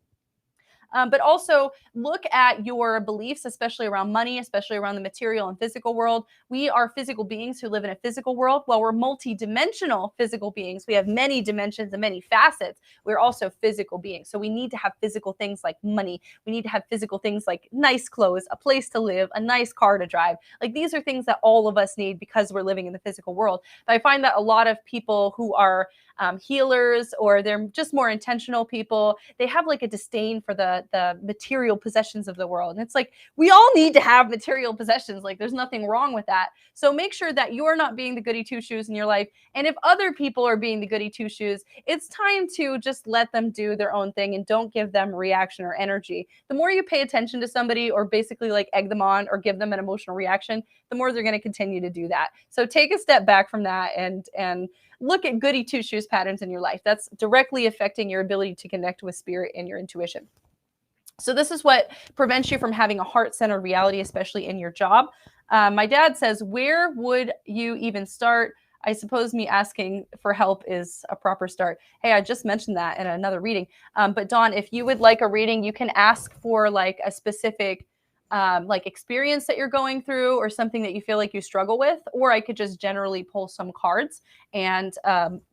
But also look at your beliefs, especially around money, especially around the material and physical world. We are physical beings who live in a physical world. While we're multi-dimensional physical beings, we have many dimensions and many facets. We're also physical beings. So we need to have physical things like money. We need to have physical things like nice clothes, a place to live, a nice car to drive. Like these are things that all of us need because we're living in the physical world. But I find that a lot of people who are healers, or they're just more intentional people, they have like a disdain for the material possessions of the world. And it's like, we all need to have material possessions. Like there's nothing wrong with that. So make sure that you're not being the goody two shoes in your life. And if other people are being the goody two shoes, it's time to just let them do their own thing and don't give them reaction or energy. The more you pay attention to somebody or basically like egg them on or give them an emotional reaction, the more they're going to continue to do that. So take a step back from that and look at goody two shoes patterns in your life. That's directly affecting your ability to connect with spirit and your intuition. So this is what prevents you from having a heart-centered reality, especially in your job. My dad says, where would you even start? I suppose me asking for help is a proper start. Hey, I just mentioned that in another reading. But Dawn, if you would like a reading, you can ask for like a specific like experience that you're going through or something that you feel like you struggle with, or I could just generally pull some cards and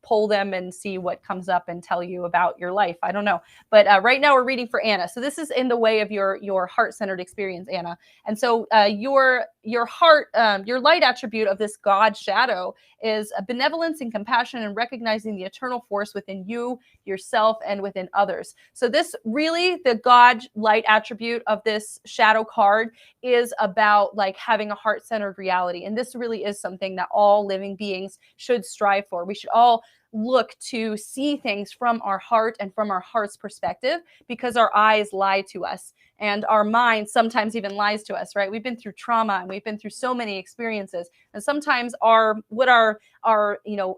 pull them and see what comes up and tell you about your life. I don't know. But right now we're reading for Anna. So this is in the way of your heart-centered experience, Anna. And so your heart, your light attribute of this God shadow is a benevolence and compassion and recognizing the eternal force within you, yourself, and within others. So this really, the God light attribute of this shadow card card is about like having a heart-centered reality. And this really is something that all living beings should strive for. We should all look to see things from our heart and from our heart's perspective, because our eyes lie to us and our mind sometimes even lies to us, right? We've been through trauma and we've been through so many experiences, and sometimes our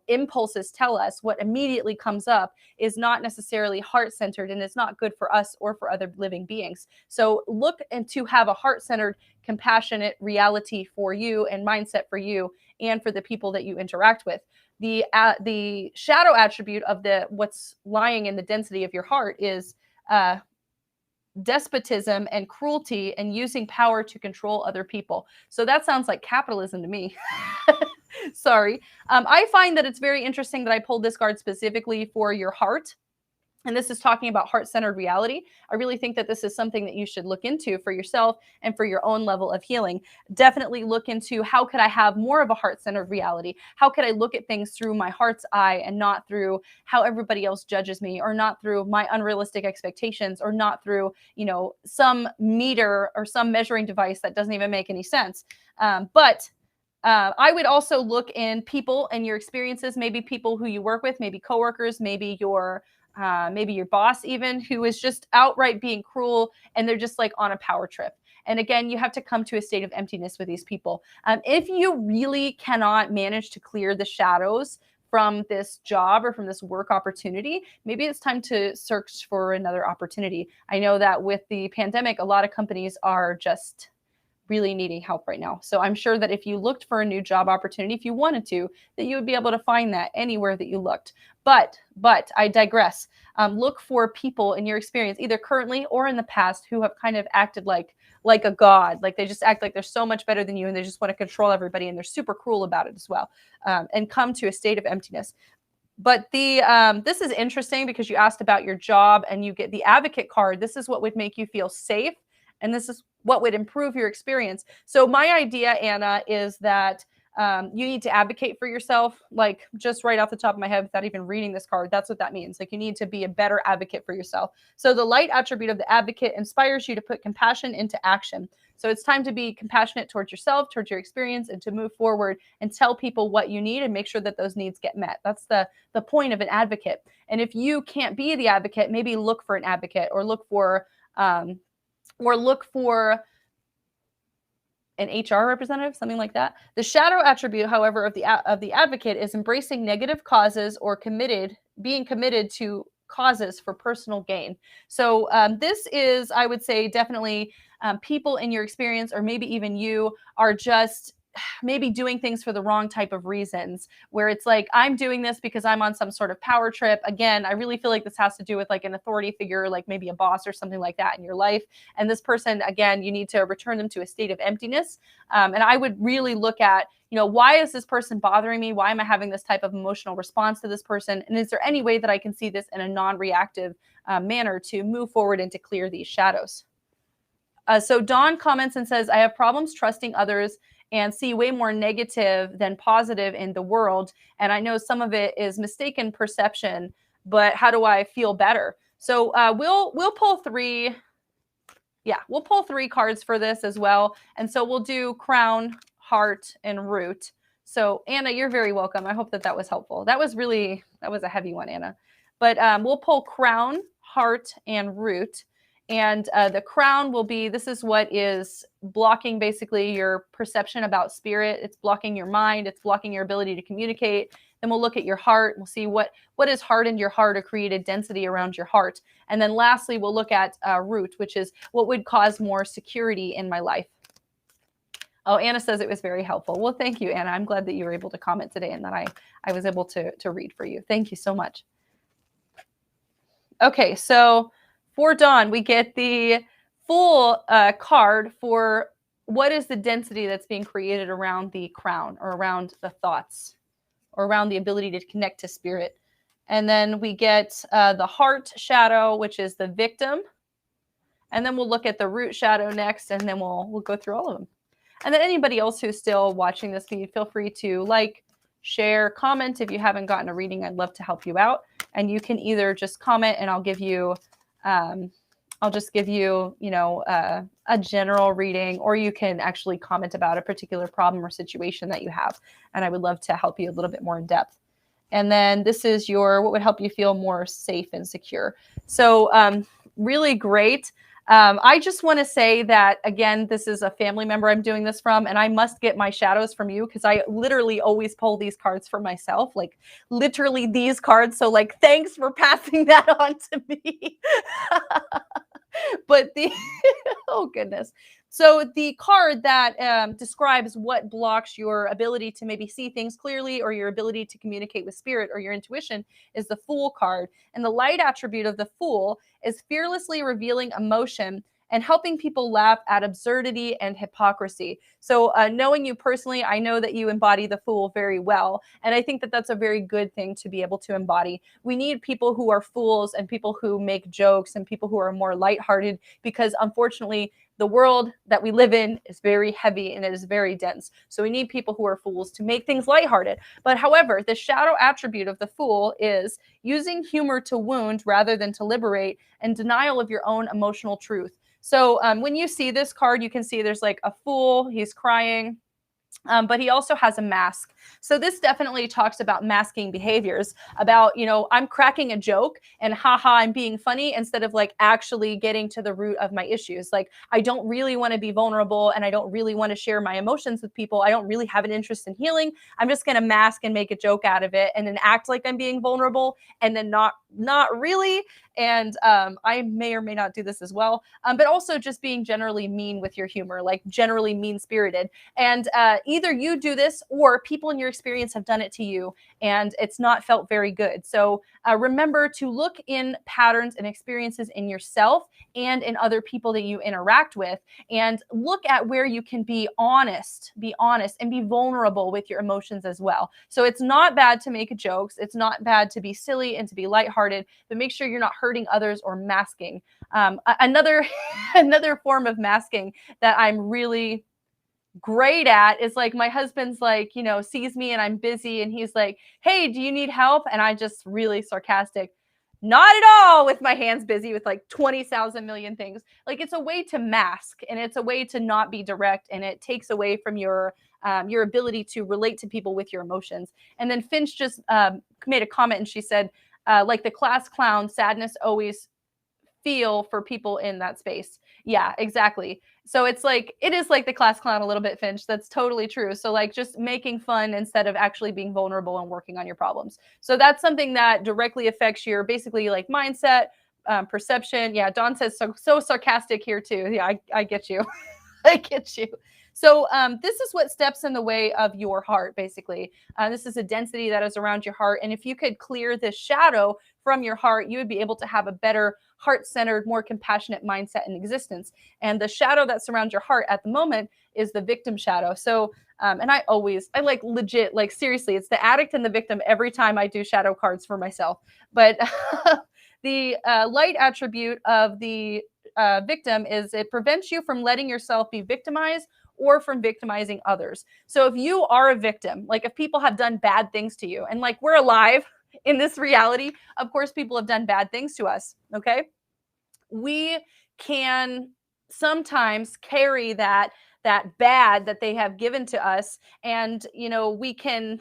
impulses tell us, what immediately comes up is not necessarily heart-centered, and it's not good for us or for other living beings. So look and to have a heart-centered, compassionate reality for you and mindset for you and for the people that you interact with. The shadow attribute of what's lying in the density of your heart is despotism and cruelty and using power to control other people. So that sounds like capitalism to me. Sorry. I find that it's very interesting that I pulled this card specifically for your heart. And this is talking about heart-centered reality. I really think that this is something that you should look into for yourself and for your own level of healing. Definitely look into, how could I have more of a heart-centered reality? How could I look at things through my heart's eye and not through how everybody else judges me, or not through my unrealistic expectations, or not through, some meter or some measuring device that doesn't even make any sense. But I would also look in people and your experiences, maybe people who you work with, maybe coworkers, maybe your boss even, who is just outright being cruel, and they're just like on a power trip. And again, you have to come to a state of emptiness with these people. If you really cannot manage to clear the shadows from this job or from this work opportunity, maybe it's time to search for another opportunity. I know that with the pandemic, a lot of companies are just really needing help right now. So I'm sure that if you looked for a new job opportunity, if you wanted to, that you would be able to find that anywhere that you looked. But I digress. Look for people in your experience, either currently or in the past, who have kind of acted like a god. Like they just act like they're so much better than you, and they just want to control everybody, and they're super cruel about it as well, and come to a state of emptiness. But this is interesting because you asked about your job and you get the advocate card. This is what would make you feel safe, and this is what would improve your experience. So my idea, Anna, is that you need to advocate for yourself, like just right off the top of my head without even reading this card. That's what that means. Like you need to be a better advocate for yourself. So the light attribute of the advocate inspires you to put compassion into action. So it's time to be compassionate towards yourself, towards your experience, and to move forward and tell people what you need and make sure that those needs get met. That's the point of an advocate. And if you can't be the advocate, maybe look for an advocate, or look for an HR representative, something like that. The shadow attribute, however, of the advocate is embracing negative causes or being committed to causes for personal gain. So this is, I would say, definitely people in your experience, or maybe even you, are just maybe doing things for the wrong type of reasons, where it's like, I'm doing this because I'm on some sort of power trip. Again, I really feel like this has to do with like an authority figure, like maybe a boss or something like that in your life. And this person, again, you need to return them to a state of emptiness. And I would really look at, why is this person bothering me? Why am I having this type of emotional response to this person? And is there any way that I can see this in a non-reactive manner to move forward and to clear these shadows? So Dawn comments and says, I have problems trusting others and see way more negative than positive in the world. And I know some of it is mistaken perception, but how do I feel better? So we'll pull three. Yeah, we'll pull 3 cards for this as well. And so we'll do crown, heart, and root. So Anna, you're very welcome. I hope that was helpful. That was a heavy one, Anna. But we'll pull crown, heart, and root. And the crown will be, this is what is blocking basically your perception about spirit. It's blocking your mind. It's blocking your ability to communicate. Then we'll look at your heart. We'll see what has hardened your heart or created density around your heart. And then lastly, we'll look at root, which is what would cause more security in my life. Oh, Anna says it was very helpful. Well, thank you, Anna. I'm glad that you were able to comment today and that I was able to read for you. Thank you so much. Okay, so for Dawn, we get the full card for what is the density that's being created around the crown, or around the thoughts, or around the ability to connect to spirit. And then we get the heart shadow, which is the victim. And then we'll look at the root shadow next, and then we'll go through all of them. And then anybody else who's still watching this feed, feel free to like, share, comment. If you haven't gotten a reading, I'd love to help you out. And you can either just comment and I'll give you I'll just give you, a general reading, or you can actually comment about a particular problem or situation that you have. And I would love to help you a little bit more in depth. And then this is what would help you feel more safe and secure. So really great. I just want to say that, again, this is a family member I'm doing this from, and I must get my shadows from you, because I literally always pull these cards for myself, like literally these cards. So like, thanks for passing that on to me. But oh goodness. So the card that describes what blocks your ability to maybe see things clearly, or your ability to communicate with spirit or your intuition, is the Fool card. And the light attribute of the Fool is fearlessly revealing emotion and helping people laugh at absurdity and hypocrisy. So knowing you personally, I know that you embody the Fool very well. And I think that that's a very good thing to be able to embody. We need people who are fools, and people who make jokes, and people who are more lighthearted, because unfortunately, the world that we live in is very heavy and it is very dense. So we need people who are fools to make things lighthearted. But however, the shadow attribute of the Fool is using humor to wound rather than to liberate, and denial of your own emotional truth. So when you see this card, you can see there's like a fool, he's crying. But he also has a mask. So this definitely talks about masking behaviors, about, I'm cracking a joke and haha, I'm being funny, instead of like actually getting to the root of my issues. Like, I don't really want to be vulnerable, and I don't really want to share my emotions with people. I don't really have an interest in healing. I'm just going to mask and make a joke out of it, and then act like I'm being vulnerable, and then not really. And I may or may not do this as well. But also just being generally mean with your humor, like generally mean-spirited. And either you do this, or people in your experience have done it to you, and it's not felt very good. So remember to look in patterns and experiences in yourself and in other people that you interact with, and look at where you can be honest, and be vulnerable with your emotions as well. So it's not bad to make jokes. It's not bad to be silly and to be lighthearted, but make sure you're not hurting others or masking. Another form of masking that I'm really great at is like, my husband's like, sees me and I'm busy, and he's like, hey, do you need help? And I just really sarcastic, not at all, with my hands busy with like 20,000 million things. Like, it's a way to mask, and it's a way to not be direct, and it takes away from your ability to relate to people with your emotions. And then Finch just made a comment, and she said, like the class clown, sadness always feel for people in that space. Yeah, exactly. So it is like the class clown a little bit, Finch. That's totally true. So like, just making fun instead of actually being vulnerable and working on your problems. So that's something that directly affects your basically like mindset, perception. Yeah, Dawn says so sarcastic here too. Yeah, I get you. I get you. So this is what steps in the way of your heart, basically. This is a density that is around your heart. And if you could clear this shadow from your heart, you would be able to have a better heart-centered, more compassionate mindset in existence. And the shadow that surrounds your heart at the moment is the victim shadow. So, and I like legit, like seriously, it's the addict and the victim every time I do shadow cards for myself. But the light attribute of the victim is it prevents you from letting yourself be victimized or from victimizing others. So if you are a victim, like if people have done bad things to you, and like we're alive in this reality, of course people have done bad things to us, okay? We can sometimes carry that bad that they have given to us, and we can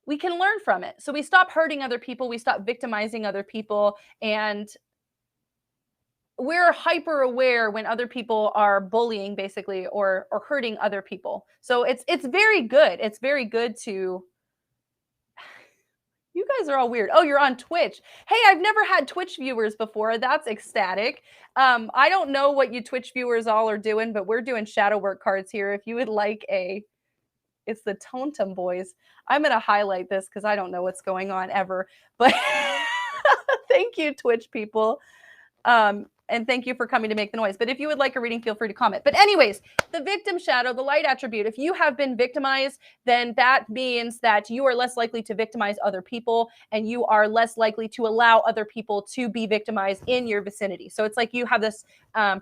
learn from it. So we stop hurting other people, we stop victimizing other people, and we're hyper aware when other people are bullying, basically, or hurting other people. So it's very good. It's very good to. You guys are all weird. Oh, you're on Twitch. Hey, I've never had Twitch viewers before. That's ecstatic. I don't know what you Twitch viewers all are doing, but we're doing shadow work cards here. If you would like it's the Tontum Boys. I'm going to highlight this because I don't know what's going on ever. But thank you, Twitch people. And thank you for coming to make the noise. But if you would like a reading, feel free to comment. But anyways, the victim shadow, the light attribute, if you have been victimized, then that means that you are less likely to victimize other people, and you are less likely to allow other people to be victimized in your vicinity. So it's like you have this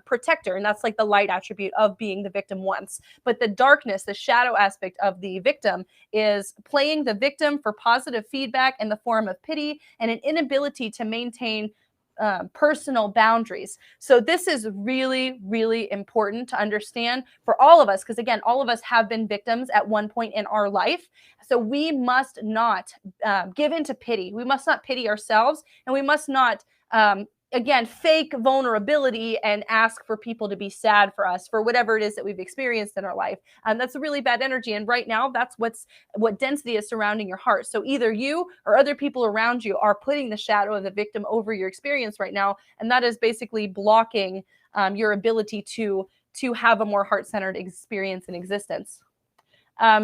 protector, and that's like the light attribute of being the victim once. But the darkness, the shadow aspect of the victim is playing the victim for positive feedback in the form of pity and an inability to maintain personal boundaries. So this is really, really important to understand for all of us, because again, all of us have been victims at one point in our life. So we must not give into pity. We must not pity ourselves, and we must not again, fake vulnerability and ask for people to be sad for us for whatever it is that we've experienced in our life. That's a really bad energy. And right now, that's what density is surrounding your heart. So either you or other people around you are putting the shadow of the victim over your experience right now. And that is basically blocking your ability to have a more heart-centered experience in existence.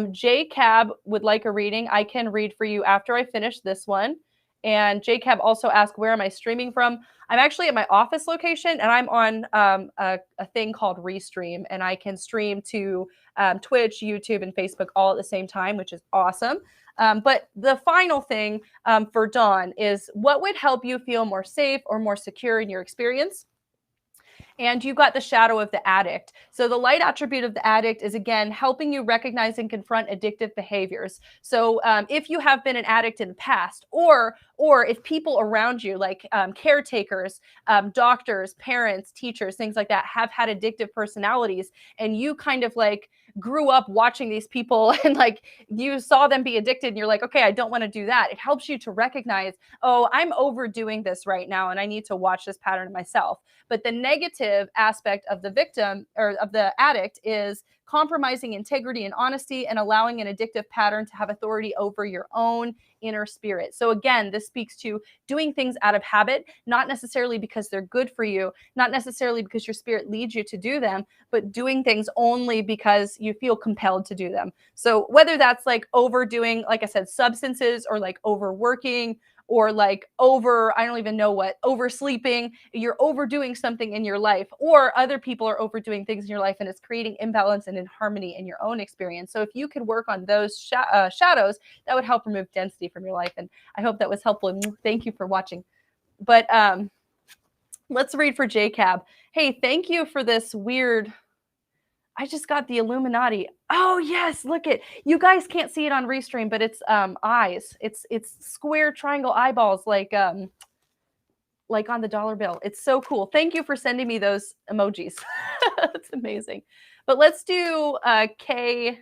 J Cab would like a reading. I can read for you after I finish this one. And J Cab also asked, where am I streaming from? I'm actually at my office location, and I'm on a thing called Restream, and I can stream to Twitch, YouTube, and Facebook all at the same time, which is awesome. But the final thing for Dawn is, what would help you feel more safe or more secure in your experience? And you got the shadow of the addict. So the light attribute of the addict is, again, helping you recognize and confront addictive behaviors. So if you have been an addict in the past, or if people around you, like caretakers, doctors, parents, teachers, things like that, have had addictive personalities, and you kind of like grew up watching these people and like you saw them be addicted and you're like, okay, I don't want to do that. It helps you to recognize, oh, I'm overdoing this right now and I need to watch this pattern myself. But the negative aspect of the victim or of the addict is compromising integrity and honesty and allowing an addictive pattern to have authority over your own inner spirit. So again, this speaks to doing things out of habit, not necessarily because they're good for you, not necessarily because your spirit leads you to do them, but doing things only because you feel compelled to do them. So whether that's like overdoing, like I said, substances, or like overworking, or like I don't even know what, oversleeping, you're overdoing something in your life, or other people are overdoing things in your life, and it's creating imbalance and inharmony in your own experience. So if you could work on those shadows, that would help remove density from your life. And I hope that was helpful. And thank you for watching. But let's read for JCab. Hey, thank you for this weird, I just got the Illuminati. Oh yes, look it. You guys can't see it on Restream, but it's eyes. It's square triangle eyeballs, like on the dollar bill. It's so cool. Thank you for sending me those emojis. That's amazing. But let's do JCab.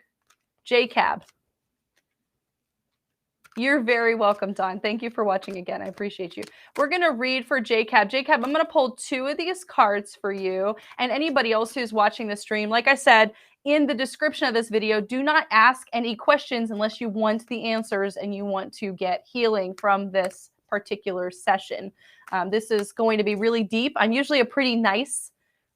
You're very welcome, Don. Thank you for watching again. I appreciate you. We're going to read for JCab. JCab, I'm going to pull 2 of these cards for you and anybody else who's watching the stream. Like I said, in the description of this video, do not ask any questions unless you want the answers and you want to get healing from this particular session. This is going to be really deep. I'm usually a pretty nice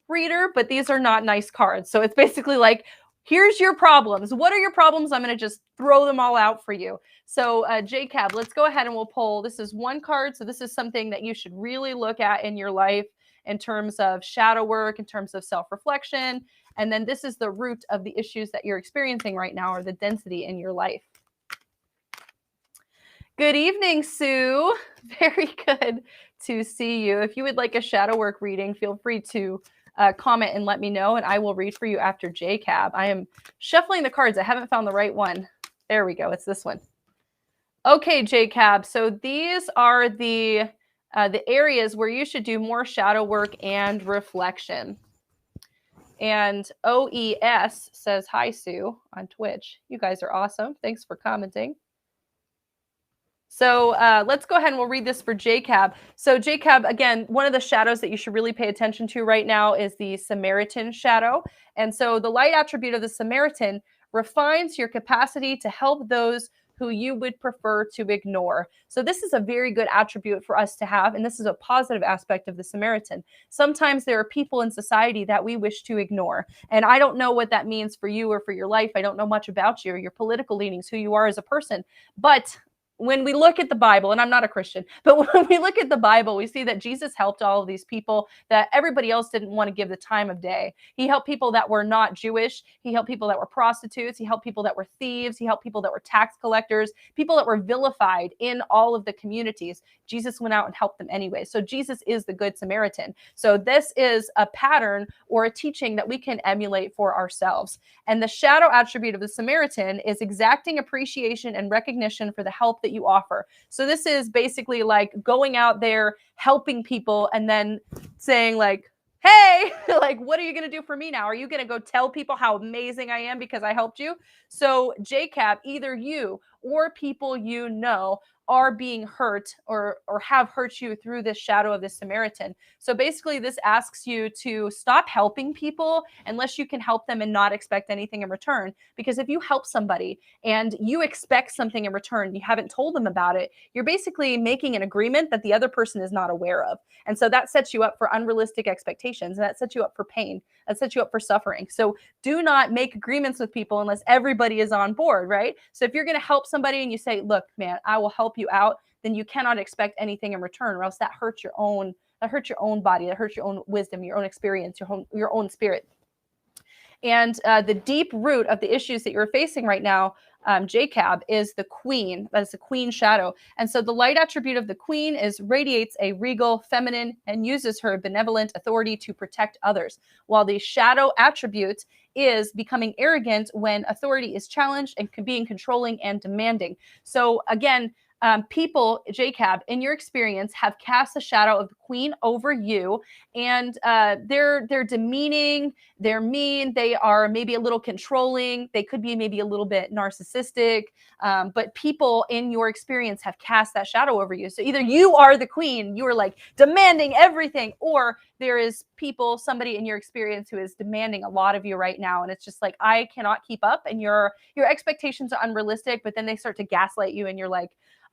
reader, but these are not nice cards. So it's basically like, here's your problems. What are your problems? I'm going to just throw them all out for you. So JCab, let's go ahead and we'll pull. This is 1 card. So this is something that you should really look at in your life in terms of shadow work, in terms of self-reflection. And then this is the root of the issues that you're experiencing right now, or the density in your life. Good evening, Sue. Very good to see you. If you would like a shadow work reading, feel free to comment and let me know, and I will read for you after JCab. I am shuffling the cards. I haven't found the right one. There we go. It's this one. Okay, JCab. So these are the areas where you should do more shadow work and reflection. And OES says, hi, Sue, on Twitch. You guys are awesome. Thanks for commenting. So let's go ahead and we'll read this for JCab. So JCab, again, one of the shadows that you should really pay attention to right now is the Samaritan shadow. And so the light attribute of the Samaritan refines your capacity to help those who you would prefer to ignore. So this is a very good attribute for us to have, and this is a positive aspect of the Samaritan. Sometimes there are people in society that we wish to ignore, and I don't know what that means for you or for your life. I don't know much about you or your political leanings, who you are as a person, but when we look at the Bible, and I'm not a Christian, but when we look at the Bible, we see that Jesus helped all of these people that everybody else didn't want to give the time of day. He helped people that were not Jewish. He helped people that were prostitutes. He helped people that were thieves. He helped people that were tax collectors, people that were vilified in all of the communities. Jesus went out and helped them anyway. So Jesus is the Good Samaritan. So this is a pattern or a teaching that we can emulate for ourselves. And the shadow attribute of the Samaritan is exacting appreciation and recognition for the help that that you offer. So this is basically like going out there, helping people, and then saying like, hey, like, what are you going to do for me now? Are you going to go tell people how amazing I am because I helped you? So JCAB, either you or people you know are being hurt or have hurt you through this shadow of the Samaritan. So basically this asks you to stop helping people unless you can help them and not expect anything in return. Because if you help somebody and you expect something in return, you haven't told them about it, you're basically making an agreement that the other person is not aware of. And so that sets you up for unrealistic expectations, and that sets you up for pain. That sets you up for suffering. So do not make agreements with people unless everybody is on board, right? So if you're going to help somebody and you say, look, man, I will help you out, then you cannot expect anything in return, or else that hurts your own body, that hurts your own wisdom, your own experience, your own spirit. And the deep root of the issues that you're facing right now, JCAB, is the queen. That is the queen shadow. And so the light attribute of the queen is radiates a regal feminine and uses her benevolent authority to protect others, while the shadow attribute is becoming arrogant when authority is challenged and being controlling and demanding. So again, people, JCAB, in your experience, have cast the shadow of the queen over you, and they're demeaning, they're mean, they are maybe a little controlling, they could be maybe a little bit narcissistic, but people in your experience have cast that shadow over you. So either you are the queen, you are like demanding everything, or there is somebody in your experience who is demanding a lot of you right now, and it's just like, I cannot keep up, and your expectations are unrealistic, but then they start to gaslight you, and you're like,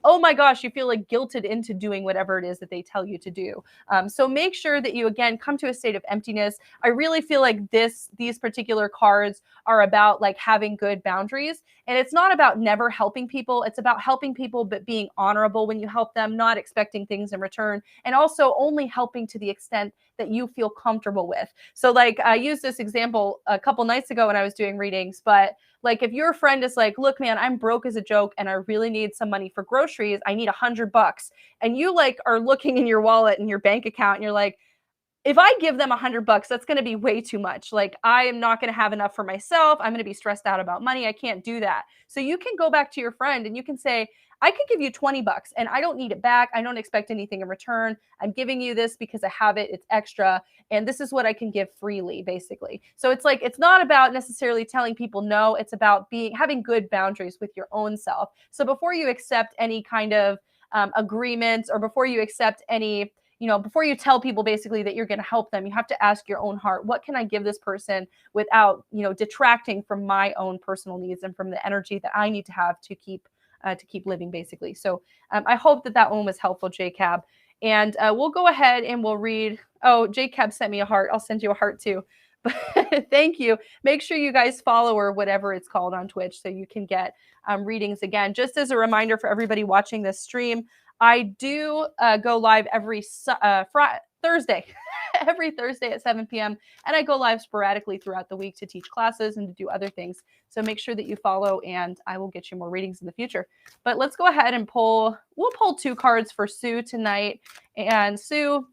oh my gosh, you feel like guilted into doing whatever it is that they tell you to do. So make sure that you, again, come to a state of emptiness. I really feel like these particular cards are about like having good boundaries. And it's not about never helping people. It's about helping people, but being honorable when you help them, not expecting things in return, and also only helping to the extent that you feel comfortable with. So like I used this example a couple nights ago when I was doing readings, but like if your friend is like, look, man, I'm broke as a joke and I really need some money for groceries. I need $100. And you like are looking in your wallet and your bank account and you're like, if I give them $100, that's going to be way too much. Like I am not going to have enough for myself. I'm going to be stressed out about money. I can't do that. So you can go back to your friend and you can say, I could give you $20 and I don't need it back. I don't expect anything in return. I'm giving you this because I have it. It's extra. And this is what I can give freely, basically. So it's like, it's not about necessarily telling people no. It's about having good boundaries with your own self. So before you accept any kind of agreement, or before you accept any, before you tell people basically that you're going to help them, you have to ask your own heart, what can I give this person without, detracting from my own personal needs and from the energy that I need to have to keep living, basically. So I hope that one was helpful, JCAB. And we'll go ahead and we'll read. Oh, JCAB sent me a heart. I'll send you a heart too. But thank you. Make sure you guys follow, or whatever it's called on Twitch, so you can get readings again. Just as a reminder for everybody watching this stream, I do go live every Thursday, every Thursday at 7 p.m. And I go live sporadically throughout the week to teach classes and to do other things. So make sure that you follow, and I will get you more readings in the future. But let's go ahead and we'll pull 2 cards for Sue tonight. And Sue,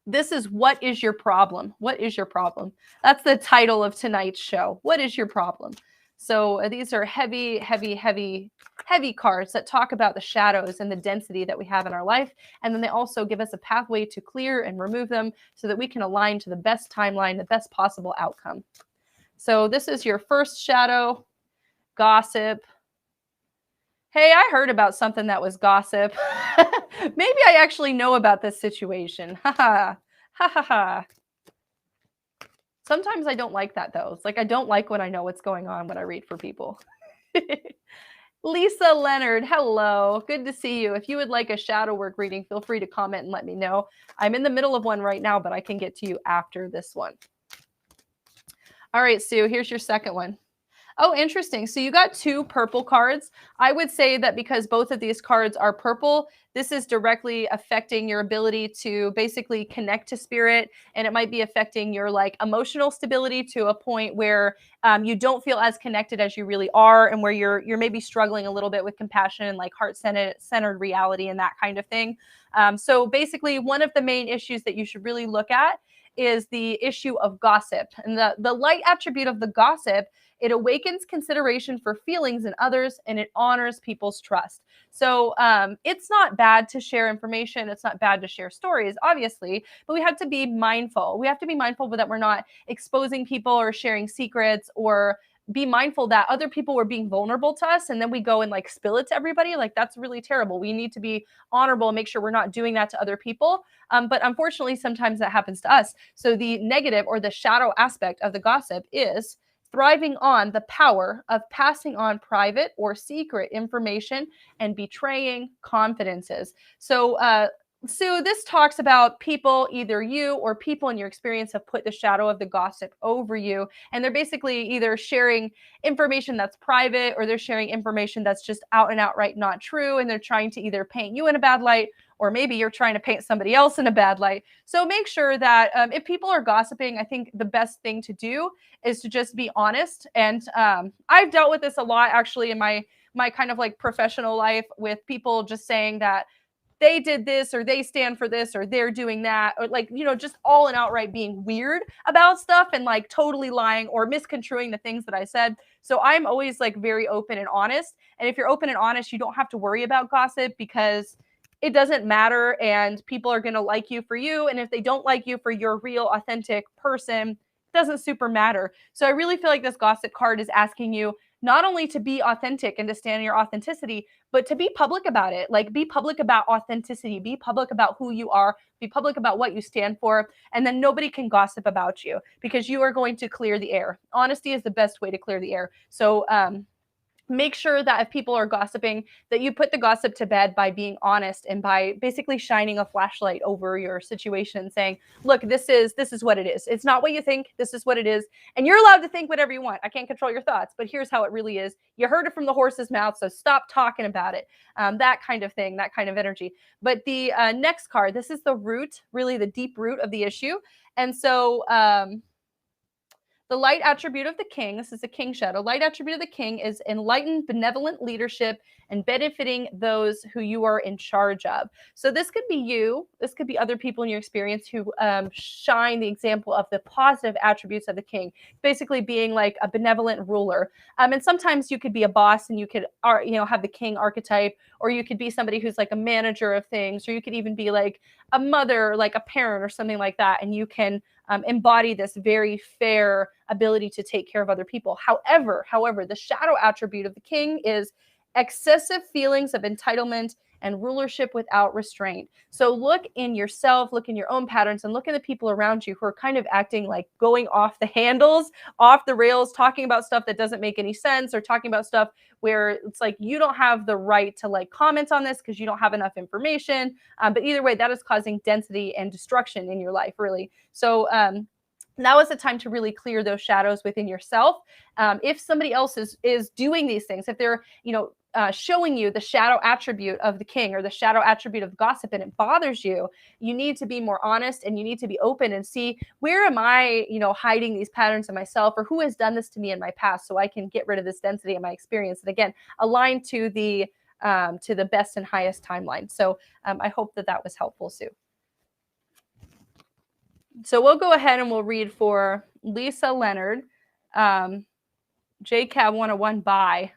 this is What is Your Problem? What is your problem? That's the title of tonight's show. What is your problem? So these are heavy, heavy, heavy, heavy cards that talk about the shadows and the density that we have in our life. And then they also give us a pathway to clear and remove them so that we can align to the best timeline, the best possible outcome. So this is your first shadow, gossip. Hey, I heard about something that was gossip. Maybe I actually know about this situation. Ha ha, ha ha ha. Sometimes I don't like that, though. It's like I don't like when I know what's going on when I read for people. Lisa Leonard, hello. Good to see you. If you would like a shadow work reading, feel free to comment and let me know. I'm in the middle of one right now, but I can get to you after this one. All right, Sue, here's your second one. Oh, interesting. So you got 2 purple cards. I would say that because both of these cards are purple, this is directly affecting your ability to basically connect to spirit. And it might be affecting your like emotional stability to a point where you don't feel as connected as you really are, and where you're maybe struggling a little bit with compassion and like heart-centered reality and that kind of thing. So basically one of the main issues that you should really look at is the issue of gossip. And the light attribute of the gossip, it awakens consideration for feelings in others, and it honors people's trust. So it's not bad to share information. It's not bad to share stories, obviously, but we have to be mindful. We have to be mindful that we're not exposing people or sharing secrets, or be mindful that other people were being vulnerable to us and then we go and like spill it to everybody. Like, that's really terrible. We need to be honorable and make sure we're not doing that to other people. But unfortunately, sometimes that happens to us. So the negative or the shadow aspect of the gossip is thriving on the power of passing on private or secret information and betraying confidences. So this talks about people, either you or people in your experience have put the shadow of the gossip over you. And they're basically either sharing information that's private, or they're sharing information that's just out and outright not true. And they're trying to either paint you in a bad light, or maybe you're trying to paint somebody else in a bad light. So make sure that if people are gossiping, I think the best thing to do is to just be honest. And I've dealt with this a lot, actually, in my kind of like professional life, with people just saying that they did this, or they stand for this, or they're doing that, or like, just all and outright being weird about stuff and like totally lying or misconstruing the things that I said. So I'm always like very open and honest. And if you're open and honest, you don't have to worry about gossip, because it doesn't matter, and people are going to like you for you. And if they don't like you for your real, authentic person, it doesn't super matter. So I really feel like this gossip card is asking you not only to be authentic and to stand in your authenticity, but to be public about it. Like, be public about authenticity, be public about who you are, be public about what you stand for, and then nobody can gossip about you, because you are going to clear the air. Honesty is the best way to clear the air. So make sure that if people are gossiping, that you put the gossip to bed by being honest, and by basically shining a flashlight over your situation, saying, look, this is what it is. It's not what you think. This is what it is. And you're allowed to think whatever you want. I can't control your thoughts, but here's how it really is. You heard it from the horse's mouth, so stop talking about it. That kind of thing, that kind of energy. But the next card, this is the root, really the deep root of the issue. And so the light attribute of the king, this is the king shadow. Light attribute of the king is enlightened, benevolent leadership and benefiting those who you are in charge of. So this could be you. This could be other people in your experience who shine the example of the positive attributes of the king, basically being like a benevolent ruler. And sometimes you could be a boss and you could have the king archetype, or you could be somebody who's like a manager of things, or you could even be like a mother, like a parent or something like that. And you can embody this very fair ability to take care of other people. However, the shadow attribute of the king is excessive feelings of entitlement and rulership without restraint. So look in yourself, look in your own patterns, and look at the people around you who are kind of acting like going off the handles, off the rails, talking about stuff that doesn't make any sense, or talking about stuff where it's like you don't have the right to like comment on this because you don't have enough information. But either way, that is causing density and destruction in your life, really. So now is the time to really clear those shadows within yourself. If somebody else is doing these things, if they're showing you the shadow attribute of the king or the shadow attribute of gossip, and it bothers you, you need to be more honest, and you need to be open and see, where am I hiding these patterns in myself, or who has done this to me in my past, so I can get rid of this density in my experience, and again, align to the best and highest timeline. So I hope that was helpful, Sue. So we'll go ahead and we'll read for Lisa Leonard, JCAB 101. Bye.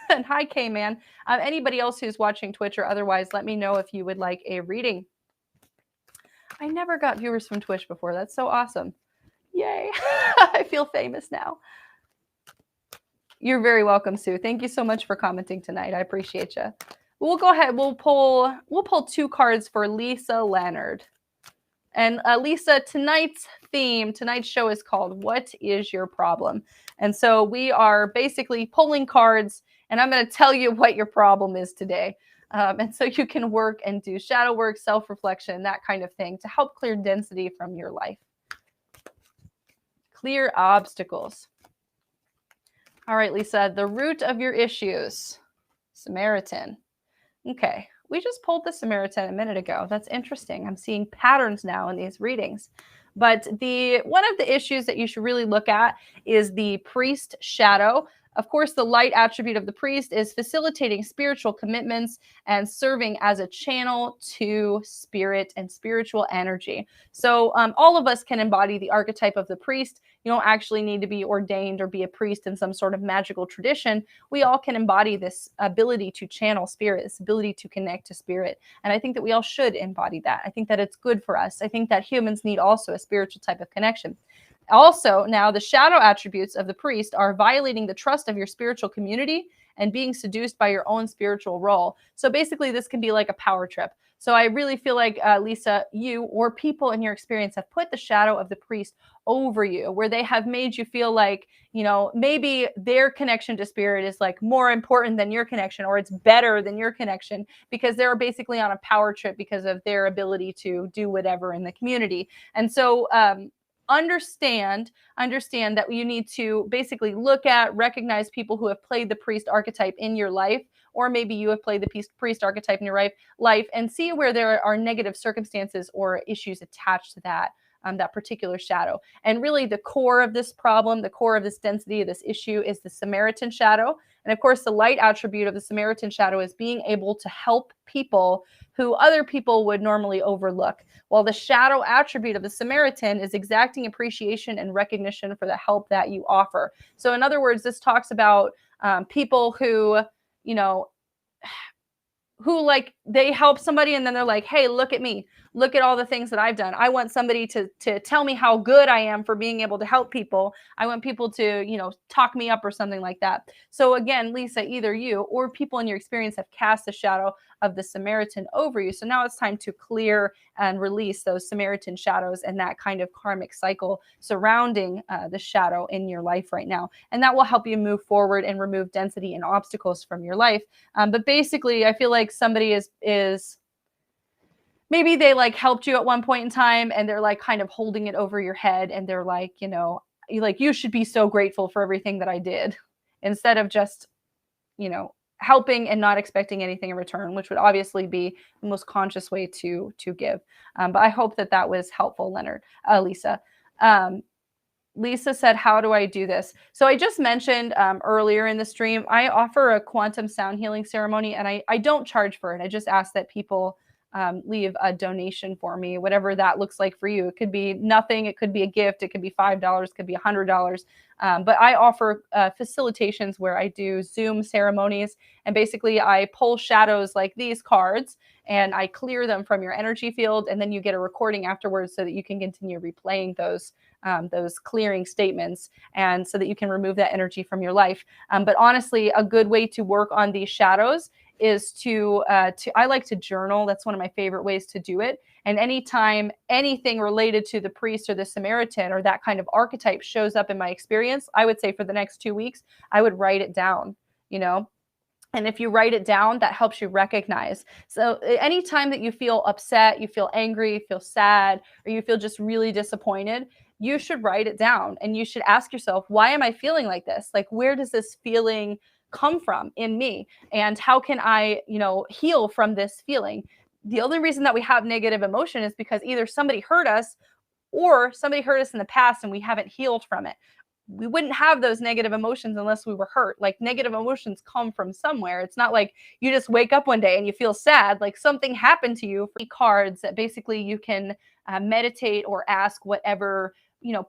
And hi, K-Man. Anybody else who's watching Twitch or otherwise, let me know if you would like a reading. I never got viewers from Twitch before. That's so awesome. Yay. I feel famous now. You're very welcome, Sue. Thank you so much for commenting tonight. I appreciate you. We'll go ahead. We'll pull 2 cards for Lisa Leonard. And Lisa, tonight's show is called What is Your Problem? And so we are basically pulling cards, and I'm going to tell you what your problem is today. And so you can work and do shadow work, self-reflection, that kind of thing to help clear density from your life. Clear obstacles. All right, Lisa, the root of your issues, Samaritan. Okay. We just pulled the Samaritan a minute ago. That's interesting. I'm seeing patterns now in these readings. But one of the issues that you should really look at is the priest shadow. Of course, the light attribute of the priest is facilitating spiritual commitments and serving as a channel to spirit and spiritual energy. So all of us can embody the archetype of the priest. You don't actually need to be ordained or be a priest in some sort of magical tradition. We all can embody this ability to channel spirit, this ability to connect to spirit. And I think that we all should embody that. I think that it's good for us. I think that humans need also a spiritual type of connection. Also, now the shadow attributes of the priest are violating the trust of your spiritual community and being seduced by your own spiritual role. So basically, this can be like a power trip. So I really feel like, Lisa, you or people in your experience have put the shadow of the priest over you, where they have made you feel like, maybe their connection to spirit is like more important than your connection, or it's better than your connection, because they're basically on a power trip because of their ability to do whatever in the community. And so, understand that you need to basically look at, recognize people who have played the priest archetype in your life, or maybe you have played the priest archetype in your life, and see where there are negative circumstances or issues attached to that particular shadow. And really the core of this problem, the core of this density of this issue, is the Samaritan shadow. And of course, the light attribute of the Samaritan shadow is being able to help people who other people would normally overlook, while the shadow attribute of the Samaritan is exacting appreciation and recognition for the help that you offer. So in other words, this talks about people who, like, they help somebody and then they're like, hey, look at me. Look at all the things that I've done. I want somebody to tell me how good I am for being able to help people. I want people to, talk me up or something like that. So again, Lisa, either you or people in your experience have cast the shadow of the Samaritan over you. So now it's time to clear and release those Samaritan shadows and that kind of karmic cycle surrounding the shadow in your life right now. And that will help you move forward and remove density and obstacles from your life. But basically, I feel like somebody is maybe they like helped you at one point in time and they're like kind of holding it over your head, and they're like, you should be so grateful for everything that I did, instead of just, helping and not expecting anything in return, which would obviously be the most conscious way to give. But I hope that was helpful, Lisa. Lisa said, how do I do this? So I just mentioned earlier in the stream, I offer a quantum sound healing ceremony, and I don't charge for it. I just ask that people leave a donation for me, whatever that looks like for you. It could be nothing. It could be a gift. It could be $5. It could be $100. But I offer facilitations where I do Zoom ceremonies, and basically I pull shadows like these cards and I clear them from your energy field, and then you get a recording afterwards so that you can continue replaying those clearing statements, and so that you can remove that energy from your life. But honestly, a good way to work on these shadows is to I like to journal. That's one of my favorite ways to do it. And anytime anything related to the priest or the Samaritan or that kind of archetype shows up in my experience, I would say for the next 2 weeks, I would write it down, And if you write it down, that helps you recognize. So anytime that you feel upset, you feel angry, you feel sad, or you feel just really disappointed, you should write it down, and you should ask yourself, why am I feeling like this? Like, where does this feeling come from in me? And how can I, heal from this feeling? The only reason that we have negative emotion is because either somebody hurt us or somebody hurt us in the past and we haven't healed from it. We wouldn't have those negative emotions unless we were hurt. Like, negative emotions come from somewhere. It's not like you just wake up one day and you feel sad, like something happened to you. Cards that basically you can meditate or ask whatever,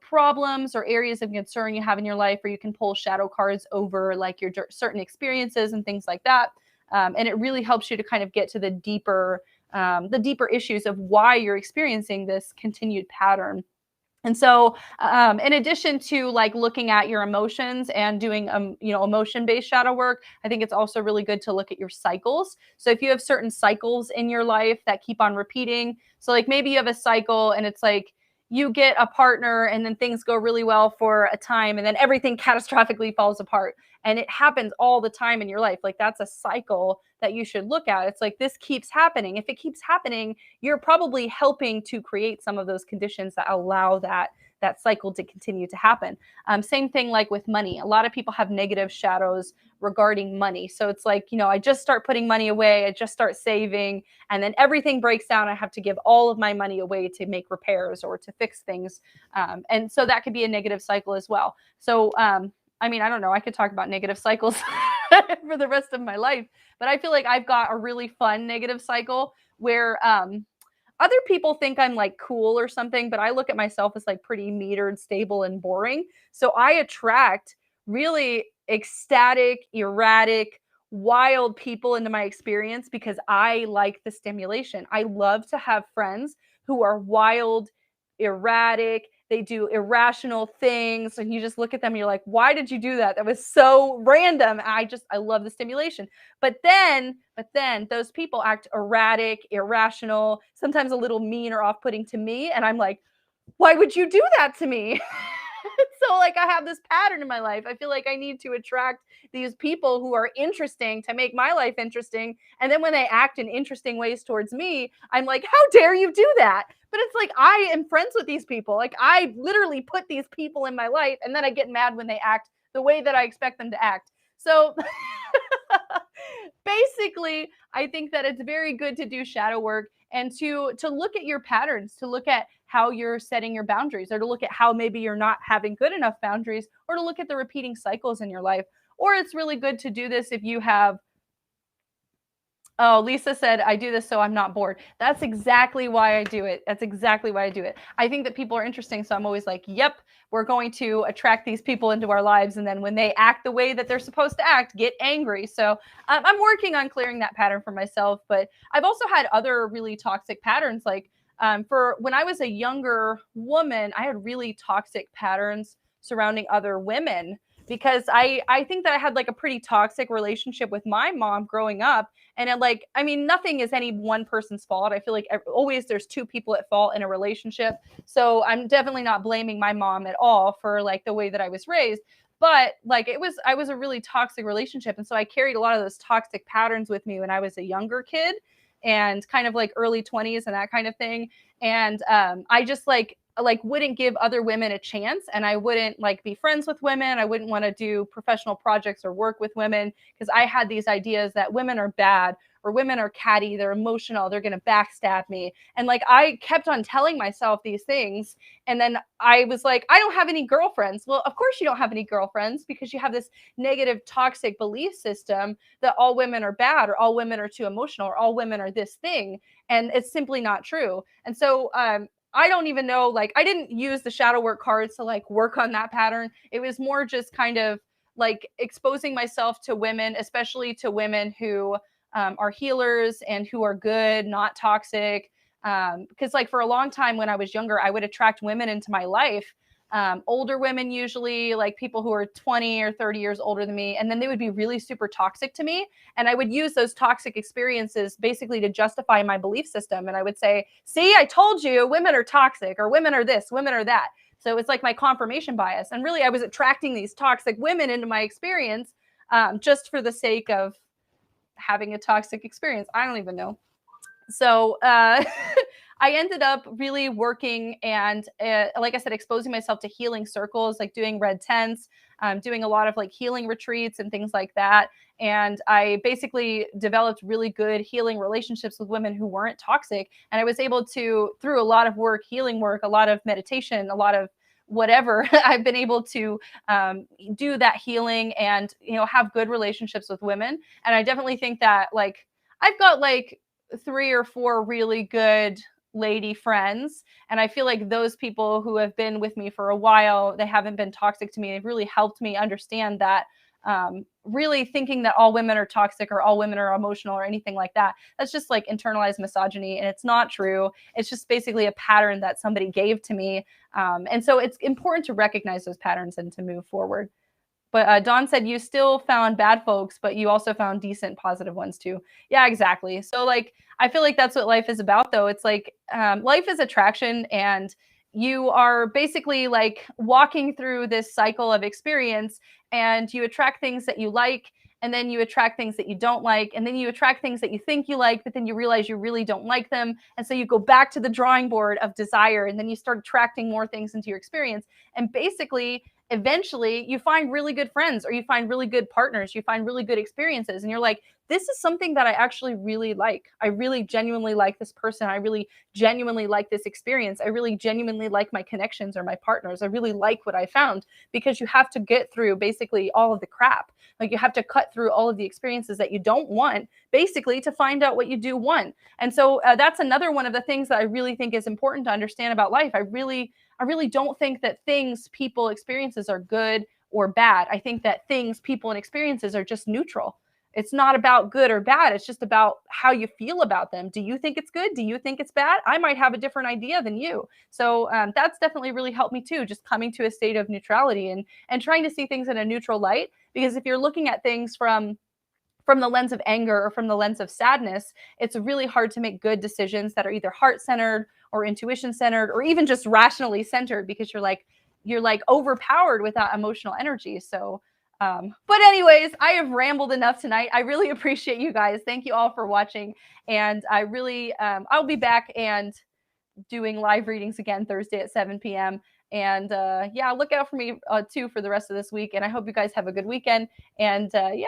problems or areas of concern you have in your life, or you can pull shadow cards over like your certain experiences and things like that. And it really helps you to kind of get to the deeper issues of why you're experiencing this continued pattern. And so in addition to like looking at your emotions and doing, emotion-based shadow work, I think it's also really good to look at your cycles. So if you have certain cycles in your life that keep on repeating, so like maybe you have a cycle and it's like you get a partner and then things go really well for a time and then everything catastrophically falls apart. And it happens all the time in your life. Like, that's a cycle that you should look at. It's like, this keeps happening. If it keeps happening, you're probably helping to create some of those conditions that allow that cycle to continue to happen. Same thing like with money. A lot of people have negative shadows regarding money. So it's like, I just start putting money away. I just start saving, and then everything breaks down. I have to give all of my money away to make repairs or to fix things. And so that could be a negative cycle as well. So I mean, I don't know, I could talk about negative cycles for the rest of my life, but I feel like I've got a really fun negative cycle where other people think I'm like cool or something, but I look at myself as like pretty metered, stable, and boring. So I attract really ecstatic, erratic, wild people into my experience because I like the stimulation. I love to have friends who are wild, erratic, they do irrational things, and you just look at them and you're like, why did you do that? That was so random. I love the stimulation. But then those people act erratic, irrational, sometimes a little mean or off-putting to me, and I'm like, why would you do that to me? So like I have this pattern in my life. I feel like I need to attract these people who are interesting to make my life interesting. And then when they act in interesting ways towards me, I'm like, how dare you do that? But it's like I am friends with these people. Like I literally put these people in my life, and then I get mad when they act the way that I expect them to act. So basically, I think that it's very good to do shadow work and to look at your patterns, to look at how you're setting your boundaries, or to look at how maybe you're not having good enough boundaries, or to look at the repeating cycles in your life. Or it's really good to do this if you have, oh, Lisa said, I do this so I'm not bored. That's exactly why I do it. That's exactly why I do it. I think that people are interesting, so I'm always like, yep, we're going to attract these people into our lives. And then when they act the way that they're supposed to act, get angry. So I'm working on clearing that pattern for myself. But I've also had other really toxic patterns. Like for when I was a younger woman, I had really toxic patterns surrounding other women because I think that I had like a pretty toxic relationship with my mom growing up. And it, like, I mean, nothing is any one person's fault. I feel like always there's two people at fault in a relationship. So I'm definitely not blaming my mom at all for like the way that I was raised. But like I was a really toxic relationship. And so I carried a lot of those toxic patterns with me when I was a younger kid and kind of like early 20s and that kind of thing. And I just like wouldn't give other women a chance, and I wouldn't like be friends with women. I wouldn't want to do professional projects or work with women because I had these ideas that women are bad or women are catty, they're emotional, they're going to backstab me. And like I kept on telling myself these things, and then I was like, I don't have any girlfriends. Well, of course you don't have any girlfriends because you have this negative toxic belief system that all women are bad or all women are too emotional or all women are this thing, and it's simply not true. And so I don't even know, like, I didn't use the shadow work cards to like work on that pattern. It was more just kind of like exposing myself to women, especially to women who are healers and who are good, not toxic. Because like for a long time when I was younger, I would attract women into my life, older women, usually like people who are 20 or 30 years older than me. And then they would be really super toxic to me. And I would use those toxic experiences basically to justify my belief system. And I would say, see, I told you women are toxic, or women are this, women are that. So it's like my confirmation bias. And really, I was attracting these toxic women into my experience just for the sake of having a toxic experience. I don't even know. So I ended up really working and, like I said, exposing myself to healing circles, like doing red tents, doing a lot of like healing retreats and things like that. And I basically developed really good healing relationships with women who weren't toxic. And I was able to, through a lot of work, healing work, a lot of meditation, a lot of whatever, I've been able to do that healing and, you know, have good relationships with women. And I definitely think that like I've got like 3 or 4 really good lady friends, and I feel like those people who have been with me for a while, they haven't been toxic to me. They've really helped me understand that really thinking that all women are toxic or all women are emotional or anything like that, that's just like internalized misogyny, and it's not true. It's just basically a pattern that somebody gave to me, and so it's important to recognize those patterns and to move forward. But Dawn said you still found bad folks, but you also found decent, positive ones too. Yeah, exactly. So like, I feel like that's what life is about, though. It's like life is attraction, and you are basically like walking through this cycle of experience, and you attract things that you like, and then you attract things that you don't like, and then you attract things that you think you like, but then you realize you really don't like them. And so you go back to the drawing board of desire, and then you start attracting more things into your experience. And basically, eventually you find really good friends, or you find really good partners, you find really good experiences, and you're like, this is something that I actually really like. I really genuinely like this person. I really genuinely like this experience. I really genuinely like my connections or my partners. I really like what I found, because you have to get through basically all of the crap. Like, you have to cut through all of the experiences that you don't want, basically, to find out what you do want. And so that's another one of the things that I really think is important to understand about life. I really don't think that things, people, experiences are good or bad. I think that things, people, and experiences are just neutral. It's not about good or bad. It's just about how you feel about them. Do you think it's good? Do you think it's bad? I might have a different idea than you. So that's definitely really helped me too, just coming to a state of neutrality and trying to see things in a neutral light. Because if you're looking at things from the lens of anger or from the lens of sadness, it's really hard to make good decisions that are either heart-centered or intuition-centered or even just rationally centered, because you're like overpowered with that emotional energy. So but anyways, I have rambled enough tonight. I really appreciate you guys. Thank you all for watching. And I really, I'll be back and doing live readings again Thursday at 7 p.m. And yeah, look out for me too for the rest of this week. And I hope you guys have a good weekend. And yeah,